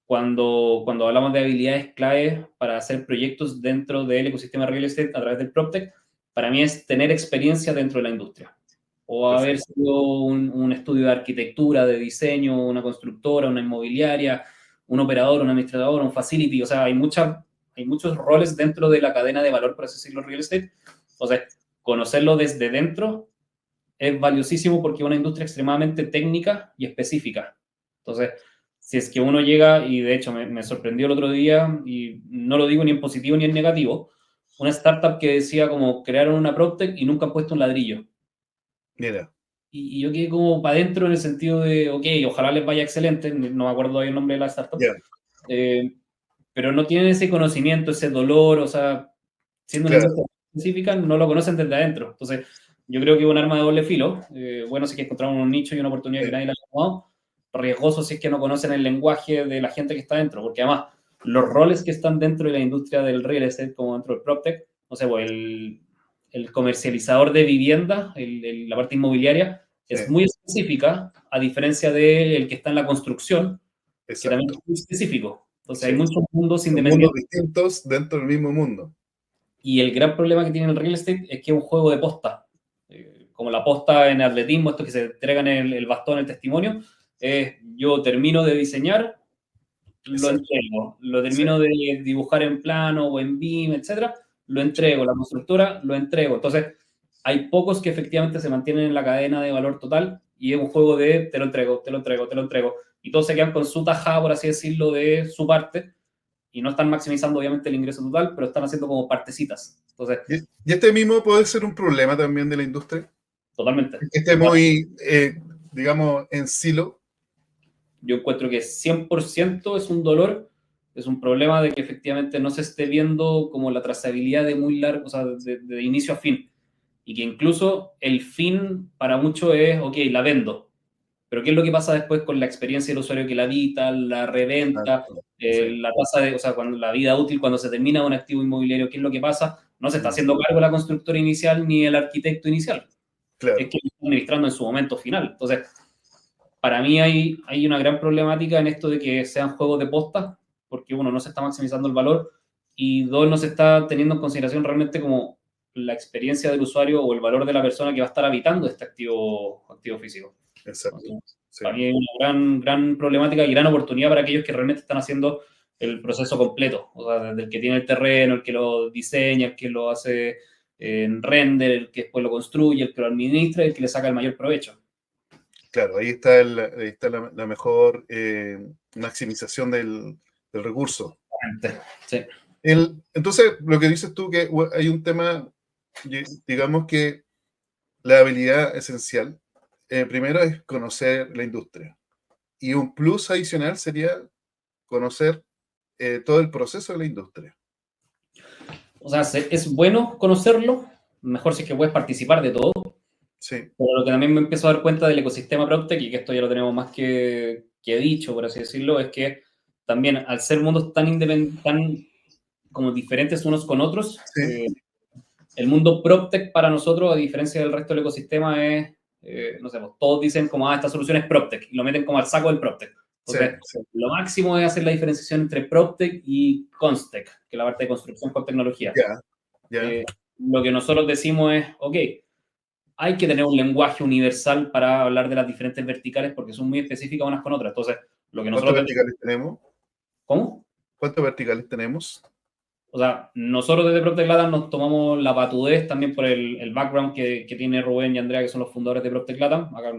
cuando hablamos de habilidades claves para hacer proyectos dentro del ecosistema real estate a través del PropTech, para mí es tener experiencia dentro de la industria. O haber sido un estudio de arquitectura, de diseño, una constructora, una inmobiliaria, un operador, un administrador, un facility. O sea, hay muchos roles dentro de la cadena de valor, por así decirlo, real estate. Entonces, conocerlo desde dentro es valiosísimo porque es una industria extremadamente técnica y específica. Entonces, si es que uno llega, y de hecho me sorprendió el otro día, y no lo digo ni en positivo ni en negativo, una startup que decía como crearon una PropTech y nunca han puesto un ladrillo. Mira. Y yo quedé como para adentro en el sentido de, ok, ojalá les vaya excelente, no me acuerdo el nombre de la startup, pero no tienen ese conocimiento, ese dolor, o sea, siendo una industria específica, no lo conocen desde adentro. Entonces, yo creo que es un arma de doble filo. Bueno, si es que encontramos un nicho y una oportunidad que nadie la ha tomado, riesgoso si es que no conocen el lenguaje de la gente que está dentro, porque además los roles que están dentro de la industria del real estate, como dentro del PropTech, no sé, pues el comercializador de vivienda, la parte inmobiliaria, es muy específica, a diferencia del que está en la construcción, que también es muy específico. Entonces hay muchos mundos independientes. Mundos distintos dentro del mismo mundo. Y el gran problema que tiene el real estate es que es un juego de posta. Como la posta en atletismo, esto que se entregan el bastón, el testimonio, yo termino de diseñar, lo entrego. Lo termino de dibujar en plano o en BIM, etcétera, lo entrego. La constructora, lo entrego. Entonces, hay pocos que efectivamente se mantienen en la cadena de valor total y es un juego de te lo entrego, te lo entrego, te lo entrego. Y todos se quedan con su tajada, por así decirlo, de su parte y no están maximizando obviamente el ingreso total, pero están haciendo como partecitas. Entonces, Y este mismo puede ser un problema también de la industria. totalmente. Este muy, digamos, en silo. Yo encuentro que 100% es un dolor, es un problema de que efectivamente no se esté viendo como la trazabilidad de muy largo, o sea, de inicio a fin. Y que incluso el fin para muchos es, ok, la vendo. Pero ¿qué es lo que pasa después con la experiencia del usuario que la habita, la reventa, Sí. la tasa de, o sea, cuando la vida útil, cuando se termina un activo inmobiliario, qué es lo que pasa? No se está haciendo cargo la constructora inicial ni el arquitecto inicial. Claro. Es que lo está administrando en su momento final. Entonces, para mí hay una gran problemática en esto de que sean juegos de posta, porque uno, no se está maximizando el valor y dos, no se está teniendo en consideración realmente como la experiencia del usuario o el valor de la persona que va a estar habitando este activo físico. Exacto. Entonces, Sí. para mí hay una gran problemática y gran oportunidad para aquellos que realmente están haciendo el proceso completo, o sea, desde el que tiene el terreno, el que lo diseña, el que lo hace en render, el que después lo construye, el que lo administra y el que le saca el mayor provecho. Claro, ahí está, la mejor maximización del recurso. Sí. Entonces, lo que dices tú, que hay un tema, digamos que la habilidad esencial, primero es conocer la industria. Y un plus adicional sería conocer todo el proceso de la industria. O sea, es bueno conocerlo, mejor si es que puedes participar de todo. Sí. Pero lo que también me empiezo a dar cuenta del ecosistema PropTech, y que esto ya lo tenemos más que dicho, por así decirlo, es que también al ser mundos tan como diferentes unos con otros, Sí. el mundo PropTech para nosotros, a diferencia del resto del ecosistema, es, no sé, pues, todos dicen como, esta solución es PropTech, y lo meten como al saco del PropTech. Entonces, Sí. lo máximo es hacer la diferenciación entre PropTech y Constech, que es la parte de construcción con tecnología. Ya. Lo que nosotros decimos es, ok, hay que tener un lenguaje universal para hablar de las diferentes verticales porque son muy específicas unas con otras. Entonces, lo que nosotros... ¿Cuántos verticales tenemos? ¿Cómo? ¿Cuántos verticales tenemos? O sea, nosotros desde PropTech Latam nos tomamos la patudez también por el background que tiene Rubén y Andrea, que son los fundadores de PropTech Latam. Acá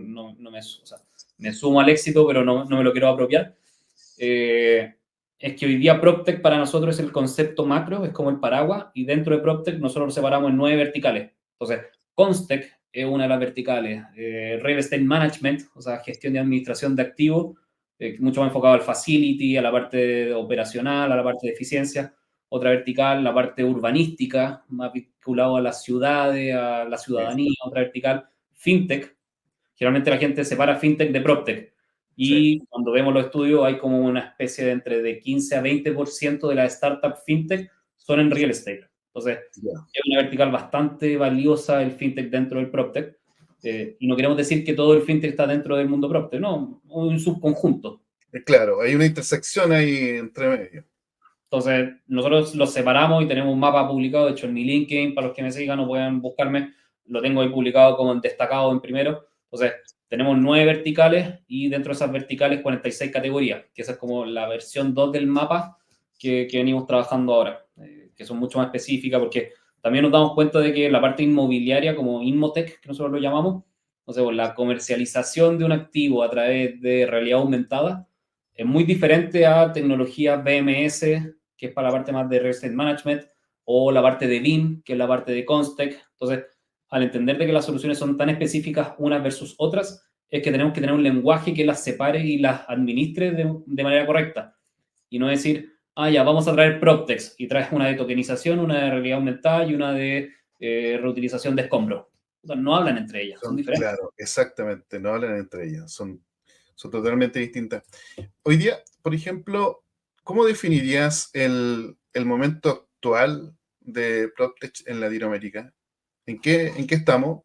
me sumo al éxito, pero no me lo quiero apropiar. Es que hoy día PropTech para nosotros es el concepto macro, es como el paraguas, y dentro de PropTech nosotros lo separamos en 9 verticales. Entonces, Constech es una de las verticales. Real Estate Management, o sea, gestión y administración de activos, mucho más enfocado al facility, a la parte operacional, a la parte de eficiencia. Otra vertical, la parte urbanística, más vinculado a las ciudades, a la ciudadanía. Otra vertical, FinTech. Generalmente la gente separa FinTech de PropTech. Y cuando vemos los estudios, hay como una especie de entre de 15 a 20% de las startups FinTech son en real estate. Entonces, es una vertical bastante valiosa el FinTech dentro del PropTech. Y no queremos decir que todo el FinTech está dentro del mundo PropTech, no, un subconjunto. Claro, hay una intersección ahí entre medio. Entonces, nosotros los separamos y tenemos un mapa publicado. De hecho, en mi LinkedIn, para los que me sigan o puedan buscarme, lo tengo ahí publicado como en destacado en primero. Entonces, tenemos 9 verticales y dentro de esas verticales 46 categorías, que esa es como la versión 2 del mapa que venimos trabajando ahora, que son mucho más específicas, porque también nos damos cuenta de que la parte inmobiliaria, como Inmotech, que nosotros lo llamamos, o sea, la comercialización de un activo a través de realidad aumentada, es muy diferente a tecnologías BMS, que es para la parte más de Real Estate Management, o la parte de BIM, que es la parte de Constech. Entonces, al entender de que las soluciones son tan específicas unas versus otras, es que tenemos que tener un lenguaje que las separe y las administre de manera correcta. Y no decir, ya, vamos a traer PropTech, y traes una de tokenización, una de realidad aumentada y una de reutilización de escombros. O sea, no hablan entre ellas, son diferentes. Claro, exactamente, no hablan entre ellas, son totalmente distintas. Hoy día, por ejemplo, ¿cómo definirías el momento actual de PropTech en Latinoamérica? ¿En qué estamos?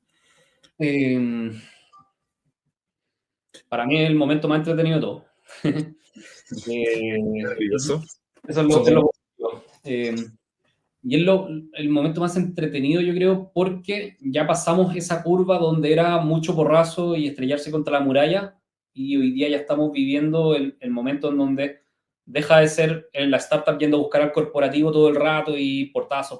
Para mí es el momento más entretenido de todo. Maravilloso. Eso es lo positivo. Y es el momento más entretenido, yo creo, porque ya pasamos esa curva donde era mucho porrazo y estrellarse contra la muralla, y hoy día ya estamos viviendo el momento en donde deja de ser la startup yendo a buscar al corporativo todo el rato y portazo,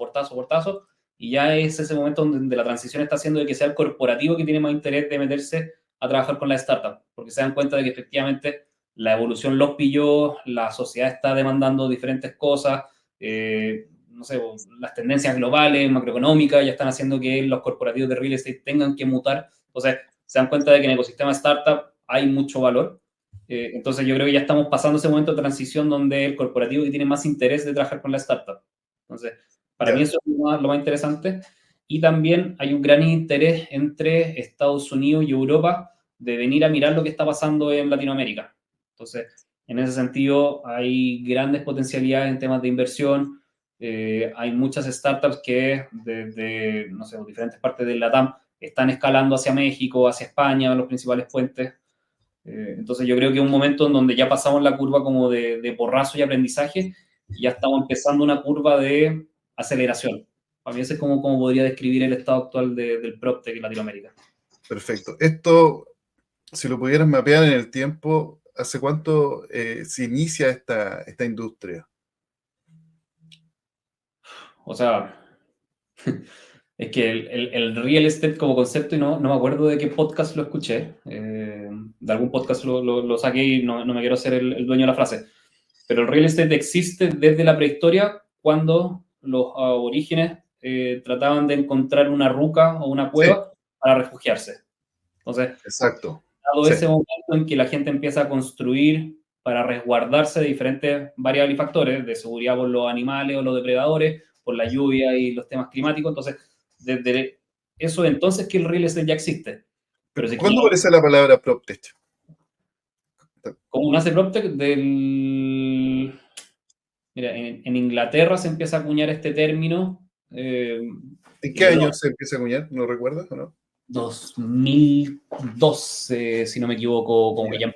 y ya es ese momento donde la transición está haciendo de que sea el corporativo que tiene más interés de meterse a trabajar con la startup, porque se dan cuenta de que efectivamente la evolución los pilló, la sociedad está demandando diferentes cosas, no sé, las tendencias globales, macroeconómicas, ya están haciendo que los corporativos de real estate tengan que mutar. Entonces, se dan cuenta de que en el ecosistema startup hay mucho valor. Entonces, yo creo que ya estamos pasando ese momento de transición donde el corporativo que tiene más interés de trabajar con la startup. Entonces, para mí eso es lo más interesante. Y también hay un gran interés entre Estados Unidos y Europa de venir a mirar lo que está pasando en Latinoamérica. Entonces, en ese sentido, hay grandes potencialidades en temas de inversión. Hay muchas startups que desde, no sé, diferentes partes del LATAM están escalando hacia México, hacia España, los principales puentes. Entonces, yo creo que es un momento en donde ya pasamos la curva como de porrazo y aprendizaje y ya estamos empezando una curva de aceleración. A mí ese es como podría describir el estado actual del PropTech en Latinoamérica. Perfecto. Esto, si lo pudieras mapear en el tiempo, ¿hace cuánto se inicia esta industria? O sea, es que el real estate como concepto, y no me acuerdo de qué podcast lo escuché, de algún podcast lo saqué y no me quiero ser el dueño de la frase, pero el real estate existe desde la prehistoria cuando los aborígenes trataban de encontrar una ruca o una cueva para refugiarse. Entonces, exacto. dado ese momento en que la gente empieza a construir para resguardarse de diferentes variables y factores, de seguridad por los animales o los depredadores, por la lluvia y los temas climáticos, entonces, desde eso entonces que el real estate ya existe. Pero si ¿Cuándo aparece la palabra PropTech? ¿Cómo nace PropTech? Mira, en Inglaterra se empieza a acuñar este término. ¿En qué año se empieza a acuñar? ¿No recuerdas o no? 2012, si no me equivoco, como que ya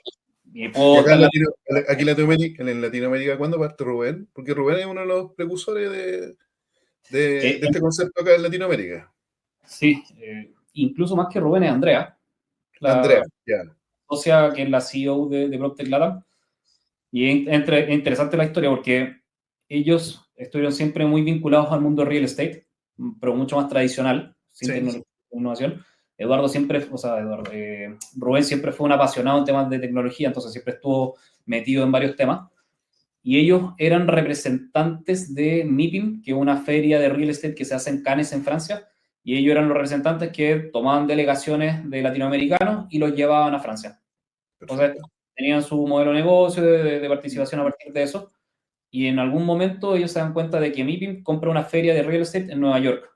aquí en Latinoamérica, ¿cuándo parte Rubén? Porque Rubén es uno de los precursores de este concepto acá en Latinoamérica. Sí, incluso más que Rubén es Andrea. Andrea, ya. Socia que es la CEO de PropTech Latam. Y es interesante la historia porque ellos estuvieron siempre muy vinculados al mundo real estate, pero mucho más tradicional, sin tecnología e innovación. Rubén siempre fue un apasionado en temas de tecnología, entonces siempre estuvo metido en varios temas. Y ellos eran representantes de MIPIM, que es una feria de real estate que se hace en Cannes, en Francia, y ellos eran los representantes que tomaban delegaciones de latinoamericanos y los llevaban a Francia. Entonces, tenían su modelo de negocio, de participación a partir de eso, y en algún momento ellos se dan cuenta de que MIPIM compra una feria de real estate en Nueva York.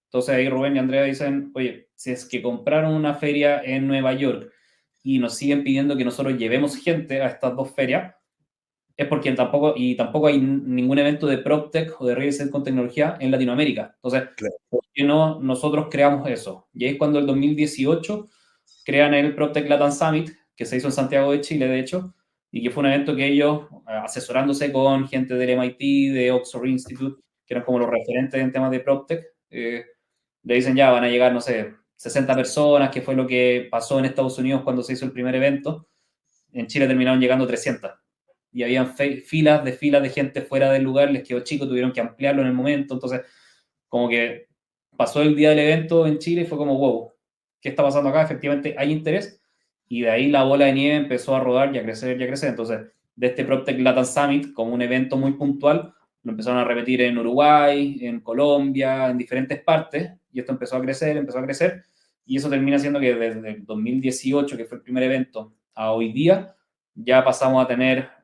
Entonces ahí Rubén y Andrea dicen, oye, si es que compraron una feria en Nueva York y nos siguen pidiendo que nosotros llevemos gente a estas dos ferias, es porque tampoco hay ningún evento de PropTech o de real estate con tecnología en Latinoamérica. Entonces, ¿por qué no nosotros creamos eso? Y ahí es cuando el 2018 crean el PropTech Latam Summit, que se hizo en Santiago de Chile, de hecho, y que fue un evento que ellos, asesorándose con gente del MIT, de Oxford Institute, que eran como los referentes en temas de PropTech, le dicen ya, van a llegar, no sé, 60 personas, que fue lo que pasó en Estados Unidos cuando se hizo el primer evento. En Chile terminaron llegando 300. Y habían filas de gente fuera del lugar, les quedó chico, tuvieron que ampliarlo en el momento. Entonces, como que pasó el día del evento en Chile y fue como, wow, ¿qué está pasando acá? Efectivamente hay interés. Y de ahí la bola de nieve empezó a rodar y a crecer y a crecer. Entonces, de este PropTech Latam Summit, como un evento muy puntual, lo empezaron a repetir en Uruguay, en Colombia, en diferentes partes. Y esto empezó a crecer. Y eso termina siendo que desde el 2018, que fue el primer evento, a hoy día, ya pasamos a tener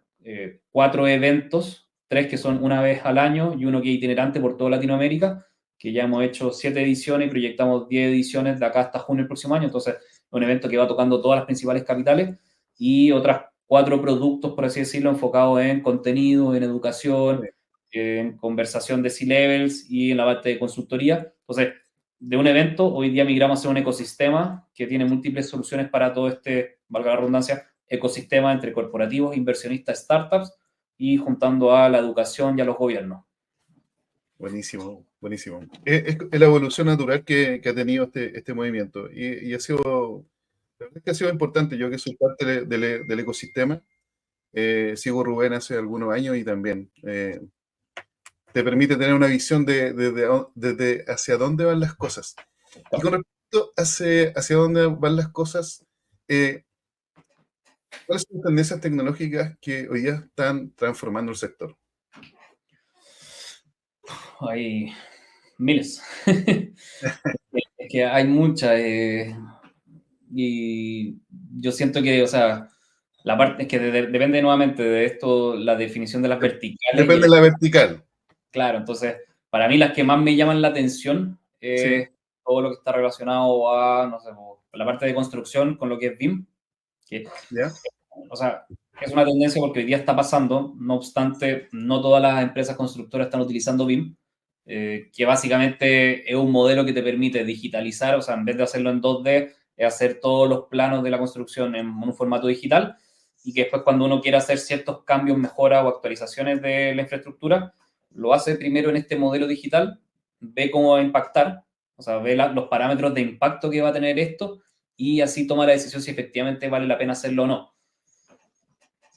4 eventos, 3 que son una vez al año y uno que es itinerante por toda Latinoamérica, que ya hemos hecho 7 ediciones y proyectamos 10 ediciones de acá hasta junio del próximo año. Entonces, un evento que va tocando todas las principales capitales y otras 4 productos, por así decirlo, enfocados en contenido, en educación, en conversación de C-Levels y en la parte de consultoría. Entonces, de un evento, hoy día migramos a ser un ecosistema que tiene múltiples soluciones para todo este, valga la redundancia, ecosistema entre corporativos, inversionistas, startups y juntando a la educación y a los gobiernos. Buenísimo, buenísimo. Es la evolución natural que ha tenido este movimiento y ha sido, la verdad es que ha sido importante. Yo que soy parte del ecosistema, sigo Rubén hace algunos años y también te permite tener una visión de hacia dónde van las cosas. Y con respecto hacia dónde van las cosas, ¿cuáles son las tendencias tecnológicas que hoy día están transformando el sector? Hay miles. Es que hay muchas. Y yo siento que, o sea, la parte es que depende nuevamente de esto, la definición de las verticales. Depende de la vertical. Claro, entonces, para mí las que más me llaman la atención Sí. es todo lo que está relacionado a, no sé, con la parte de construcción, con lo que es BIM, que, ¿Ya? o sea, es una tendencia porque hoy día está pasando, no obstante, no todas las empresas constructoras están utilizando BIM, que básicamente es un modelo que te permite digitalizar, o sea, en vez de hacerlo en 2D, es hacer todos los planos de la construcción en un formato digital, y que después cuando uno quiera hacer ciertos cambios, mejoras o actualizaciones de la infraestructura, lo hace primero en este modelo digital, ve cómo va a impactar, o sea, ve los parámetros de impacto que va a tener esto, y así toma la decisión si efectivamente vale la pena hacerlo o no.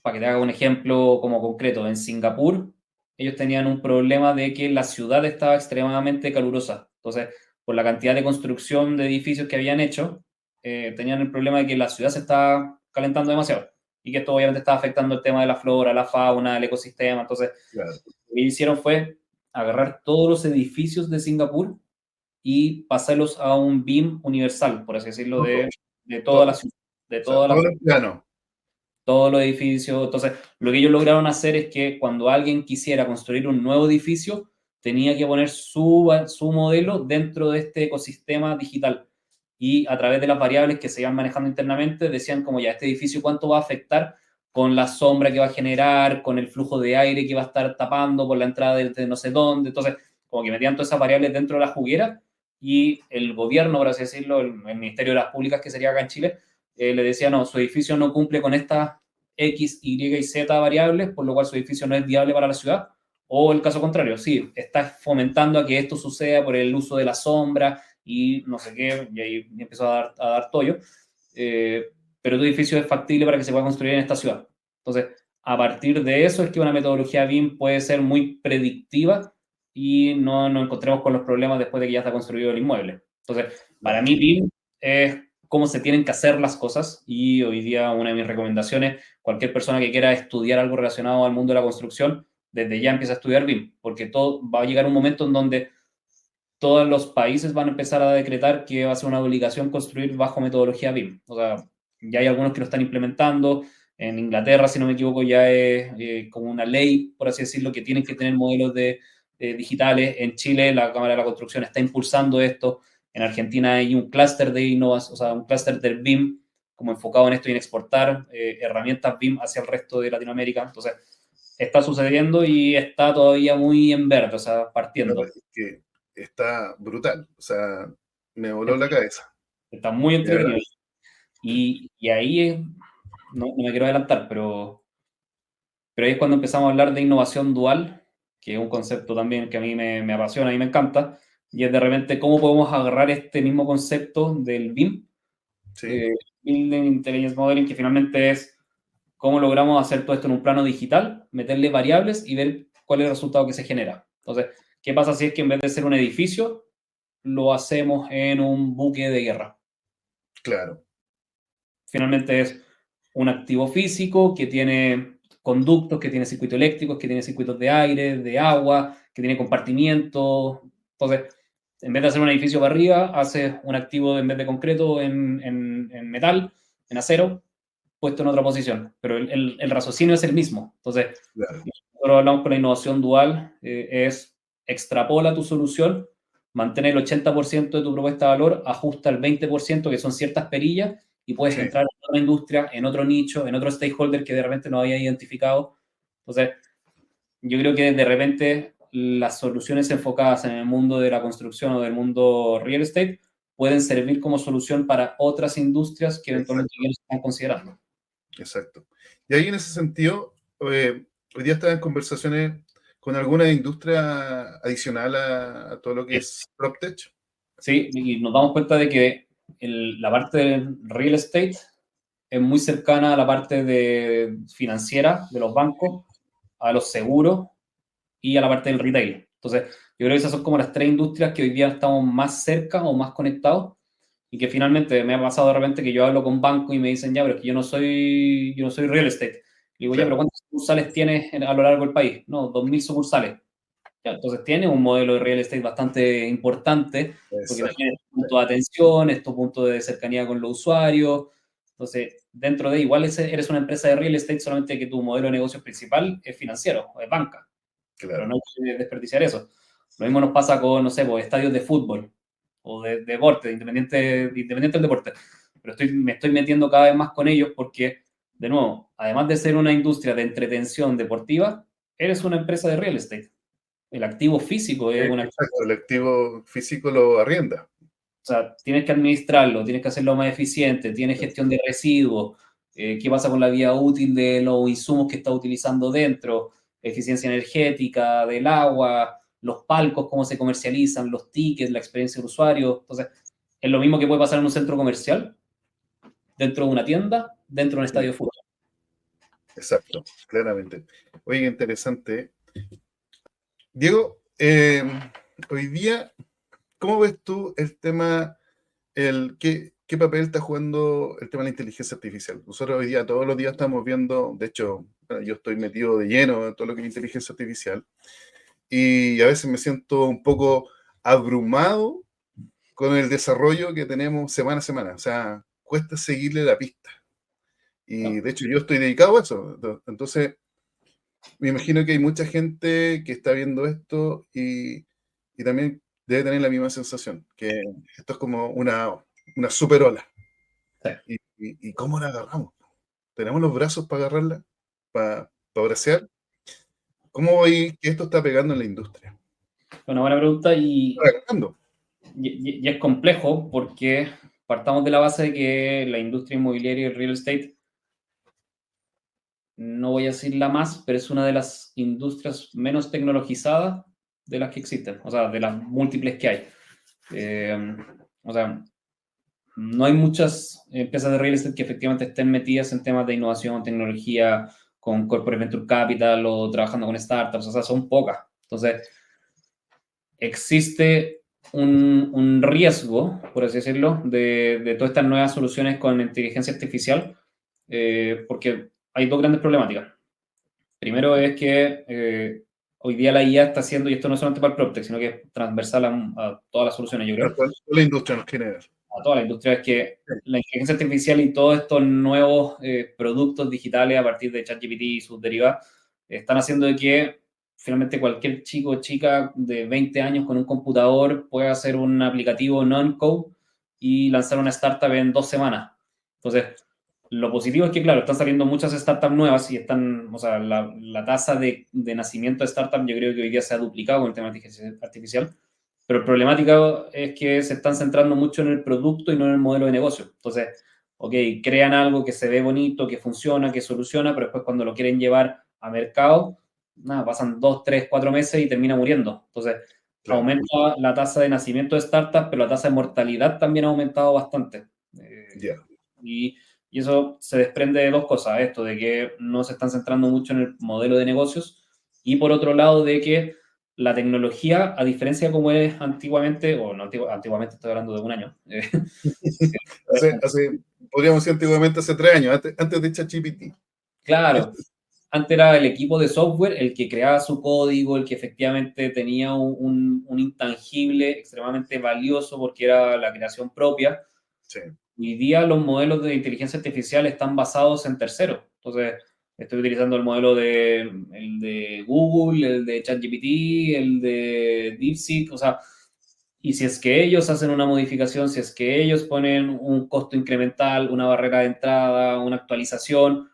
Para que te haga un ejemplo como concreto, en Singapur ellos tenían un problema de que la ciudad estaba extremadamente calurosa. Entonces, por la cantidad de construcción de edificios que habían hecho, tenían el problema de que la ciudad se estaba calentando demasiado y que esto obviamente estaba afectando el tema de la flora, la fauna, el ecosistema. Entonces, Claro. lo que hicieron fue agarrar todos los edificios de Singapur y pasarlos a un BIM universal, por así decirlo, de toda la ciudad. De toda la Todo el plano. todos los edificios. Entonces, lo que ellos lograron hacer es que cuando alguien quisiera construir un nuevo edificio, tenía que poner su modelo dentro de este ecosistema digital. Y a través de las variables que se iban manejando internamente, decían como ya, este edificio cuánto va a afectar con la sombra que va a generar, con el flujo de aire que va a estar tapando por la entrada de no sé dónde. Entonces, como que metían todas esas variables dentro de la juguera y el gobierno, por así decirlo, el Ministerio de las Públicas, que sería acá en Chile, le decía, no, su edificio no cumple con estas X, Y y Z variables, por lo cual su edificio no es viable para la ciudad. O el caso contrario, sí, está fomentando a que esto suceda por el uso de la sombra y no sé qué, y ahí empezó a dar tollo. Pero tu edificio es factible para que se pueda construir en esta ciudad. Entonces, a partir de eso es que una metodología BIM puede ser muy predictiva y no nos encontremos con los problemas después de que ya está construido el inmueble. Entonces, para mí BIM es cómo se tienen que hacer las cosas y hoy día una de mis recomendaciones, cualquier persona que quiera estudiar algo relacionado al mundo de la construcción, desde ya empieza a estudiar BIM, porque todo va a llegar un momento en donde todos los países van a empezar a decretar que va a ser una obligación construir bajo metodología BIM. O sea, ya hay algunos que lo están implementando. En Inglaterra, si no me equivoco, ya es como una ley, por así decirlo, que tienen que tener modelos digitales. En Chile, la Cámara de la Construcción está impulsando esto. En Argentina hay un clúster de innovación, o sea, un clúster del BIM, como enfocado en esto y en exportar herramientas BIM hacia el resto de Latinoamérica. Entonces, está sucediendo y está todavía muy en verde, o sea, partiendo. Es que está brutal. O sea, me voló la cabeza. Está muy entretenido. Y ahí no me quiero adelantar, pero ahí es cuando empezamos a hablar de innovación dual, que es un concepto también que a mí me apasiona y me encanta, y es de repente cómo podemos agarrar este mismo concepto del BIM, Sí. Building Intelligence Modeling, que finalmente es cómo logramos hacer todo esto en un plano digital, meterle variables y ver cuál es el resultado que se genera. Entonces, ¿qué pasa si es que en vez de ser un edificio, lo hacemos en un buque de guerra? Claro. Finalmente es un activo físico que tiene conductos, que tiene circuitos eléctricos, que tiene circuitos de aire, de agua, que tiene compartimientos. Entonces, en vez de hacer un edificio para arriba, hace un activo en vez de concreto en metal, en acero, puesto en otra posición. Pero el raciocinio es el mismo. Entonces, Claro. nosotros hablamos con la innovación dual, es extrapola tu solución, mantén el 80% de tu propuesta de valor, ajusta el 20%, que son ciertas perillas, y puedes entrar en otra industria, en otro nicho, en otro stakeholder que de repente no había identificado. Entonces, yo creo que de repente las soluciones enfocadas en el mundo de la construcción o del mundo real estate pueden servir como solución para otras industrias que eventualmente ya están considerando. Exacto. Y ahí en ese sentido, hoy día estás en conversaciones con alguna industria adicional a todo lo que es PropTech. Sí, y nos damos cuenta de que la parte del real estate es muy cercana a la parte financiera de los bancos, a los seguros y a la parte del retail. Entonces, yo creo que esas son como las tres industrias que hoy día estamos más cerca o más conectados y que finalmente me ha pasado de repente que yo hablo con bancos y me dicen, ya, pero es que yo no soy real estate. Y digo, ya, pero ¿cuántas sucursales tienes a lo largo del país? No, 2.000 sucursales. Ya, entonces tiene un modelo de real estate bastante importante, porque tiene estos puntos de atención, estos puntos de cercanía con los usuarios. Entonces, dentro de igual eres una empresa de real estate, solamente que tu modelo de negocio principal es financiero, es banca. Claro. Pero no hay que desperdiciar eso. Lo mismo nos pasa con, no sé, pues, estadios de fútbol o de deporte, independiente del deporte. Pero me estoy metiendo cada vez más con ellos porque, de nuevo, además de ser una industria de entretención deportiva, eres una empresa de real estate. El activo físico es una... Exacto, el activo físico lo arrienda. O sea, tienes que administrarlo, tienes que hacerlo más eficiente, tienes gestión de residuos, qué pasa con la vida útil de los insumos que está utilizando dentro, eficiencia energética del agua, los palcos, cómo se comercializan, los tickets, la experiencia del usuario. Entonces, es lo mismo que puede pasar en un centro comercial, dentro de una tienda, dentro de un estadio de fútbol. Exacto, claramente. Oye, interesante. Diego, hoy día, ¿cómo ves tú el tema, qué papel está jugando el tema de la inteligencia artificial? Nosotros hoy día, todos los días estamos viendo, de hecho, yo estoy metido de lleno en todo lo que es inteligencia artificial, y a veces me siento un poco abrumado con el desarrollo que tenemos semana a semana. O sea, cuesta seguirle la pista. Y de hecho yo estoy dedicado a eso. Entonces, me imagino que hay mucha gente que está viendo esto y también debe tener la misma sensación, que esto es como una super ola. Sí. ¿Y cómo la agarramos? ¿Tenemos los brazos para agarrarla? ¿Para bracear? ¿Cómo veis que esto está pegando en la industria? Una buena pregunta y es complejo porque partamos de la base de que la industria inmobiliaria y el real estate, no voy a decir la más, pero es una de las industrias menos tecnologizadas de las que existen, o sea, de las múltiples que hay. O sea, no hay muchas empresas de real estate que efectivamente estén metidas en temas de innovación, tecnología, con corporate venture capital o trabajando con startups, o sea, son pocas. Entonces, existe un riesgo, por así decirlo, de todas estas nuevas soluciones con inteligencia artificial, porque hay dos grandes problemáticas. Primero es que hoy día la IA está haciendo, y esto no es solamente para el PropTech, sino que es transversal a todas las soluciones, yo creo. A toda la industria en general. A toda la industria, es que la inteligencia artificial y todos estos nuevos productos digitales a partir de ChatGPT y sus derivados están haciendo de que finalmente cualquier chico o chica de 20 años con un computador pueda hacer un aplicativo non-code y lanzar una startup en 2 semanas. Entonces, lo positivo es que, claro, están saliendo muchas startups nuevas y están, o sea, la tasa de nacimiento de startups yo creo que hoy día se ha duplicado con el tema de inteligencia artificial, pero el problemático es que se están centrando mucho en el producto y no en el modelo de negocio. Entonces, ok, crean algo que se ve bonito, que funciona, que soluciona, pero después cuando lo quieren llevar a mercado, nada, pasan 2, 3, 4 meses y termina muriendo. Entonces, claro, aumenta la tasa de nacimiento de startups, pero la tasa de mortalidad también ha aumentado bastante. Y eso se desprende de dos cosas, esto de que no se están centrando mucho en el modelo de negocios y por otro lado de que la tecnología, a diferencia de como es antiguamente, o no antiguamente, estoy hablando de un año. Podríamos decir antiguamente hace 3 años, antes de ChatGPT. Claro, antes era el equipo de software el que creaba su código, el que efectivamente tenía un intangible extremadamente valioso porque era la creación propia. Sí. Hoy día los modelos de inteligencia artificial están basados en terceros. Entonces, estoy utilizando el modelo el de Google, el de ChatGPT, el de DeepSeek, o sea, y si es que ellos hacen una modificación, si es que ellos ponen un costo incremental, una barrera de entrada, una actualización,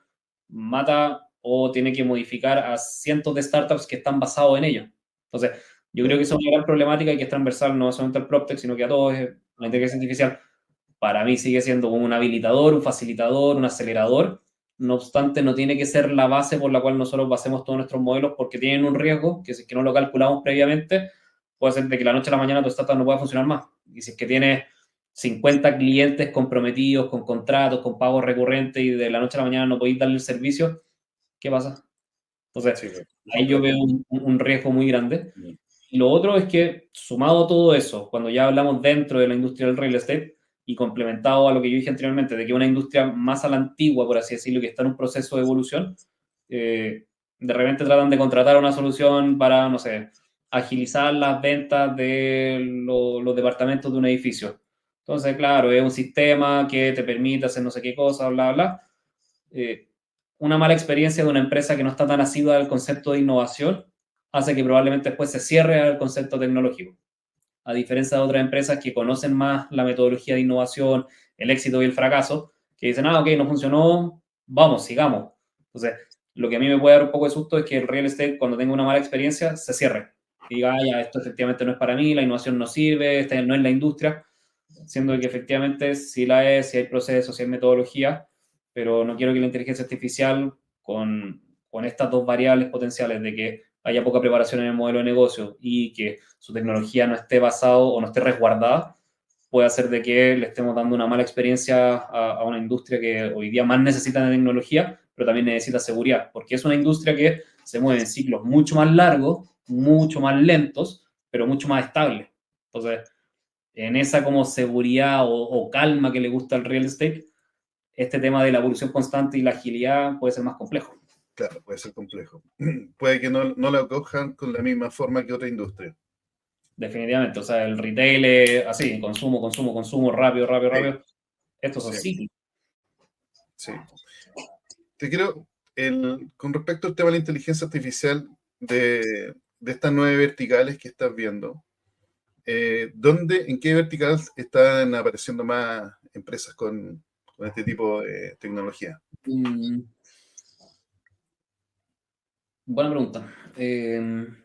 mata o tiene que modificar a cientos de startups que están basados en ello. Entonces, yo creo que esa es una gran problemática y que es transversal no solamente al PropTech, sino que a todos, la inteligencia artificial para mí sigue siendo como un habilitador, un facilitador, un acelerador. No obstante, no tiene que ser la base por la cual nosotros basemos todos nuestros modelos porque tienen un riesgo que si es que no lo calculamos previamente, puede ser de que la noche a la mañana tu startup no pueda funcionar más. Y si es que tienes 50 clientes comprometidos con contratos, con pagos recurrentes y de la noche a la mañana no podéis darle el servicio, ¿qué pasa? Entonces, ahí yo veo un riesgo muy grande. Y lo otro es que, sumado a todo eso, cuando ya hablamos dentro de la industria del real estate y complementado a lo que yo dije anteriormente, de que una industria más a la antigua, por así decirlo, que está en un proceso de evolución, de repente tratan de contratar una solución para, no sé, agilizar las ventas de los departamentos de un edificio. Entonces, claro, es un sistema que te permite hacer no sé qué cosa, bla, bla. Una mala experiencia de una empresa que no está tan asidua al concepto de innovación hace que probablemente después se cierre al concepto tecnológico. A diferencia de otras empresas que conocen más la metodología de innovación, el éxito y el fracaso, que dicen, ok, no funcionó, vamos, sigamos. Entonces, lo que a mí me puede dar un poco de susto es que el real estate, cuando tenga una mala experiencia, se cierre. Y diga, ya, esto efectivamente no es para mí, la innovación no sirve, esta no es la industria, siendo que efectivamente sí la es, sí hay procesos, sí hay metodología, pero no quiero que la inteligencia artificial, con estas dos variables potenciales de que haya poca preparación en el modelo de negocio y que su tecnología no esté basado o no esté resguardada, puede hacer de que le estemos dando una mala experiencia a una industria que hoy día más necesita de tecnología, pero también necesita seguridad, porque es una industria que se mueve en ciclos mucho más largos, mucho más lentos, pero mucho más estables. Entonces, en esa como seguridad o calma que le gusta al real estate, este tema de la evolución constante y la agilidad puede ser más complejo. Claro, puede ser complejo. Puede que no lo acojan con la misma forma que otra industria. Definitivamente, o sea, el retail es así, consumo, rápido. Sí, Estos son ciclos. Sí. Te quiero, con respecto al tema de la inteligencia artificial, de estas 9 verticales que estás viendo, en qué vertical están apareciendo más empresas con este tipo de tecnología? Buena pregunta. En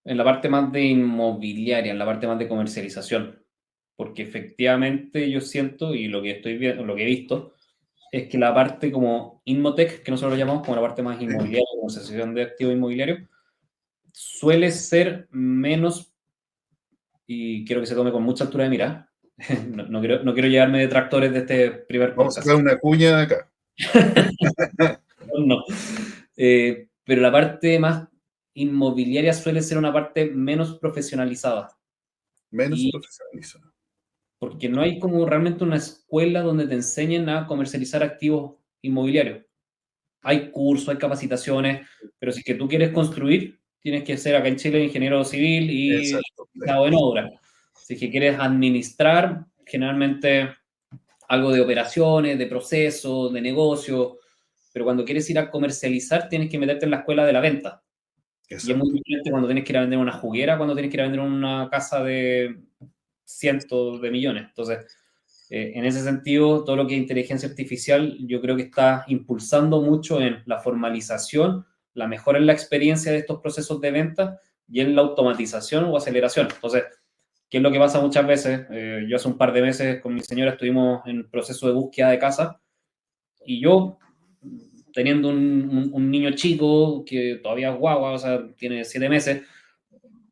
la parte más de inmobiliaria, en la parte más de comercialización, porque efectivamente yo siento, y lo que estoy viendo, lo que he visto, es que la parte como Inmotech, que nosotros lo llamamos como la parte más inmobiliaria, comercialización de activos inmobiliarios, suele ser menos, y quiero que se tome con mucha altura de mira, no quiero llevarme detractores de este primer Vamos a podcast. sacar una cuña de acá. No. Pero la parte más inmobiliaria suele ser una parte menos profesionalizada. Menos profesionalizada. Porque no hay como realmente una escuela donde te enseñen a comercializar activos inmobiliarios. Hay cursos, hay capacitaciones, pero si es que tú quieres construir, tienes que ser acá en Chile ingeniero civil y licenciado en obra. Si es que quieres administrar, generalmente algo de operaciones, de procesos, de negocio, pero cuando quieres ir a comercializar, tienes que meterte en la escuela de la venta. Exacto. Y es muy diferente cuando tienes que ir a vender una juguera, cuando tienes que ir a vender una casa de cientos de millones. Entonces, en ese sentido, todo lo que es inteligencia artificial, yo creo que está impulsando mucho en la formalización, la mejora en la experiencia de estos procesos de venta y en la automatización o aceleración. Entonces, ¿qué es lo que pasa muchas veces? Yo hace un par de meses con mi señora estuvimos en proceso de búsqueda de casa y yo, teniendo un niño chico que todavía es guagua, o sea, tiene 7 meses,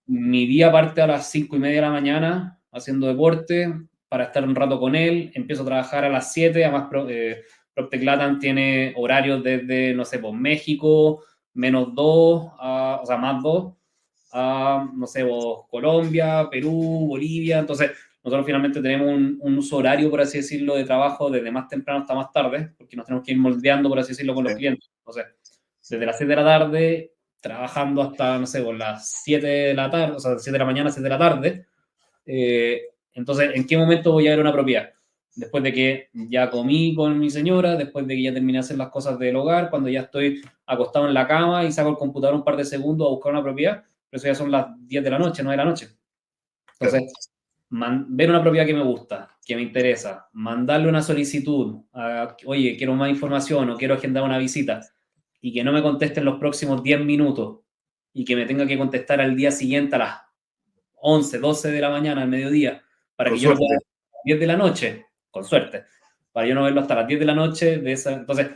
mi día parte a las 5:30 de la mañana haciendo deporte para estar un rato con él, empiezo a trabajar a las 7, además PropTech Latam tiene horarios desde, no sé, pues México, -2, o sea, +2, a, no sé, pues, Colombia, Perú, Bolivia, entonces nosotros finalmente tenemos un uso horario, por así decirlo, de trabajo desde más temprano hasta más tarde, porque nos tenemos que ir moldeando, por así decirlo, con los clientes. Entonces, desde las 7 de la tarde, trabajando hasta, no sé, por las 7 de la tarde, o sea, 7 de la mañana, 7 de la tarde. Entonces, ¿en qué momento voy a ver una propiedad? Después de que ya comí con mi señora, después de que ya terminé de hacer las cosas del hogar, cuando ya estoy acostado en la cama y saco el computador un par de segundos a buscar una propiedad, pero eso ya son las 10 de la noche, 9 de la noche. Entonces, ver una propiedad que me gusta, que me interesa, mandarle una solicitud, oye, quiero más información o quiero agendar una visita, y que no me contesten los próximos 10 minutos y que me tenga que contestar al día siguiente a las 11, 12 de la mañana, al mediodía, para que yo lo pueda ver a las 10 de la noche, con suerte, para yo no verlo hasta las 10 de la noche. Entonces,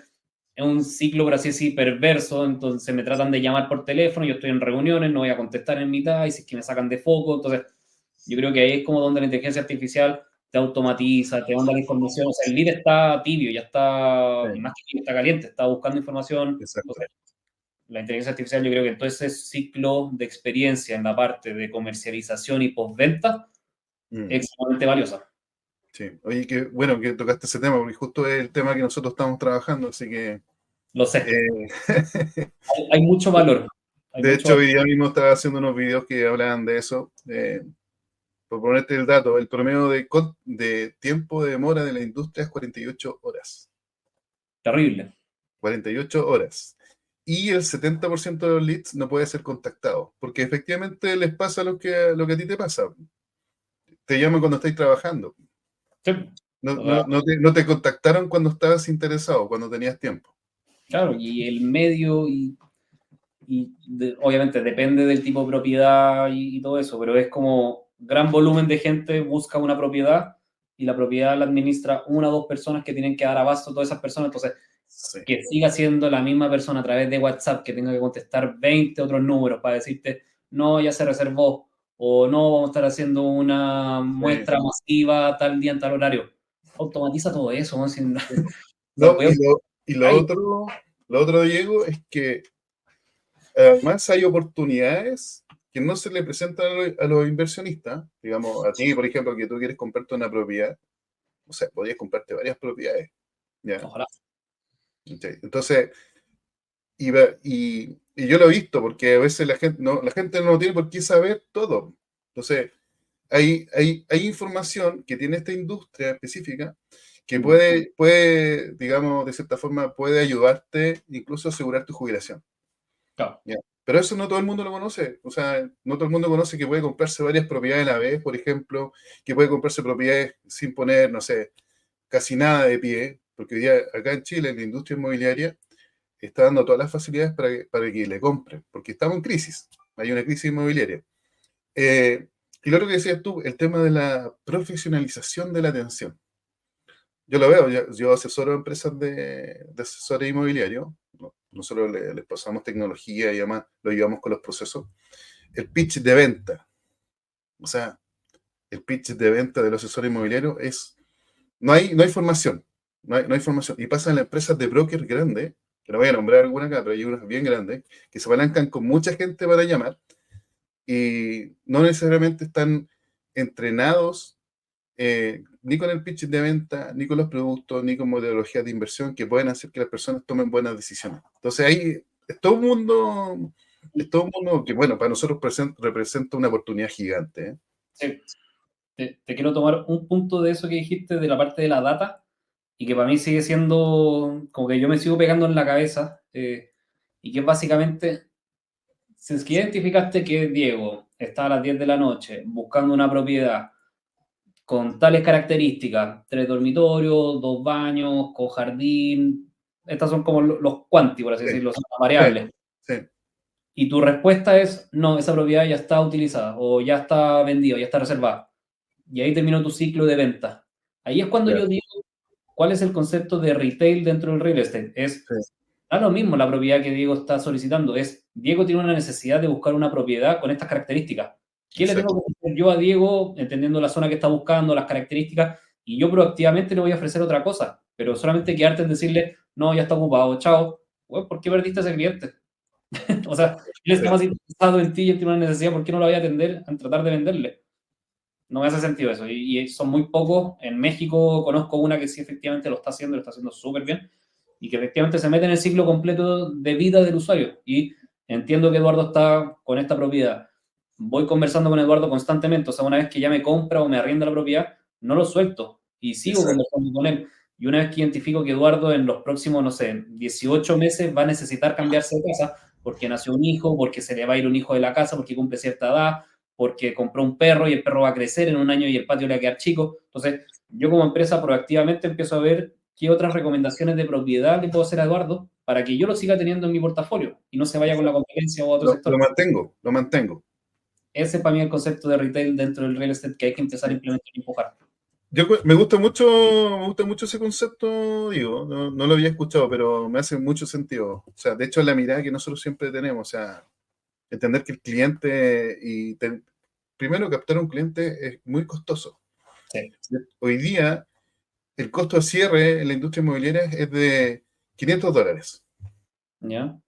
es un ciclo, por así decir, perverso. Entonces, me tratan de llamar por teléfono, yo estoy en reuniones, no voy a contestar en mitad, y si es que me sacan de foco. Entonces, yo creo que ahí es como donde la inteligencia artificial te automatiza, te manda la información. O sea, el lead está tibio, ya está, y más que tibio, está caliente, está buscando información. Entonces, la inteligencia artificial, yo creo que en todo ese ciclo de experiencia en la parte de comercialización y postventa es extremadamente valiosa. Sí, oye, que bueno que tocaste ese tema, porque justo es el tema que nosotros estamos trabajando, así que... Lo sé. Hay mucho valor. De hecho, hoy día mismo estaba haciendo unos videos que hablaban de eso. Por ponerte el dato, el promedio de tiempo de demora de la industria es 48 horas. Terrible. 48 horas. Y el 70% de los leads no puede ser contactado, porque efectivamente les pasa lo que a ti te pasa. Te llaman cuando estáis trabajando. Sí. No te contactaron cuando estabas interesado, cuando tenías tiempo. Claro, y el medio, obviamente depende del tipo de propiedad y todo eso, pero es como gran volumen de gente busca una propiedad y la propiedad la administra una o dos personas que tienen que dar abasto a todas esas personas. Entonces, sí, que siga siendo la misma persona a través de WhatsApp que tenga que contestar 20 otros números para decirte, no, ya se reservó, o no, vamos a estar haciendo una muestra masiva tal día en tal horario. Automatiza todo eso, ¿no? Sin, no, lo otro, Diego, es que además hay oportunidades que no se le presentan a los inversionistas. Digamos, a ti, por ejemplo, que tú quieres comprarte una propiedad, o sea, podrías comprarte varias propiedades. ¿Ya? Ojalá. Entonces, y yo lo he visto, porque a veces la gente no tiene por qué saber todo. Entonces, hay información que tiene esta industria específica que puede, digamos, de cierta forma, puede ayudarte incluso a asegurar tu jubilación. Claro. ¿Ya? Pero eso no todo el mundo lo conoce. O sea, no todo el mundo conoce que puede comprarse varias propiedades a la vez, por ejemplo, que puede comprarse propiedades sin poner, no sé, casi nada de pie, porque hoy día acá en Chile, la industria inmobiliaria está dando todas las facilidades para que le compren, porque estamos en crisis, hay una crisis inmobiliaria. Y lo otro que decías tú, el tema de la profesionalización de la atención. Yo lo veo, yo asesoro empresas de asesores inmobiliarios, nosotros les pasamos tecnología y además lo ayudamos con los procesos. El pitch de venta, o sea, el pitch de venta del asesor inmobiliario es, no hay formación, no hay formación. Y pasa en las empresas de broker grandes, que no voy a nombrar alguna acá, pero hay unas bien grandes, que se apalancan con mucha gente para llamar y no necesariamente están entrenados ni con el pitch de venta, ni con los productos, ni con metodologías de inversión que pueden hacer que las personas tomen buenas decisiones. Entonces ahí es todo un mundo que, bueno, para nosotros representa una oportunidad gigante. Sí. Te quiero tomar un punto de eso que dijiste de la parte de la data y que para mí sigue siendo como que yo me sigo pegando en la cabeza y que es básicamente, si es que identificaste que Diego está a las 10 de la noche buscando una propiedad con tales características, 3 dormitorios, 2 baños, con jardín, estas son como los cuanti, por así decirlo, son las variables. Sí. Y tu respuesta es, no, esa propiedad ya está utilizada o ya está vendida, ya está reservada. Y ahí terminó tu ciclo de venta. Ahí es cuando yo digo, ¿cuál es el concepto de retail dentro del real estate? Es lo mismo la propiedad que Diego está solicitando. Es, Diego tiene una necesidad de buscar una propiedad con estas características. ¿Qué le tengo que hacer yo a Diego, entendiendo la zona que está buscando, las características? Y yo proactivamente le voy a ofrecer otra cosa, pero solamente quedarte en decirle, no, ya está ocupado, chao. Pues, ¿por qué perdiste a ese cliente? O sea, él está más interesado en ti y él tiene una necesidad, ¿por qué no la voy a atender en tratar de venderle? No me hace sentido eso. Y son muy pocos. En México conozco una que sí efectivamente lo está haciendo súper bien, y que efectivamente se mete en el ciclo completo de vida del usuario. Y entiendo que Eduardo está con esta propiedad. Voy conversando con Eduardo constantemente. O sea, una vez que ya me compra o me arrienda la propiedad, no lo suelto y sigo conversando con él. Y una vez que identifico que Eduardo en los próximos, no sé, 18 meses va a necesitar cambiarse de casa porque nació un hijo, porque se le va a ir un hijo de la casa, porque cumple cierta edad, porque compró un perro y el perro va a crecer en un año y el patio le va a quedar chico. Entonces, yo como empresa proactivamente empiezo a ver qué otras recomendaciones de propiedad le puedo hacer a Eduardo para que yo lo siga teniendo en mi portafolio y no se vaya con la competencia o otro sector. Lo mantengo. Ese para mí es el concepto de retail dentro del real estate que hay que empezar a implementar y empujar. Me gusta mucho ese concepto, digo, no lo había escuchado, pero me hace mucho sentido. O sea, de hecho, la mirada que nosotros siempre tenemos, o sea, entender que el cliente primero captar un cliente es muy costoso. Sí. Hoy día, el costo de cierre en la industria inmobiliaria es de $500. ¿Ya?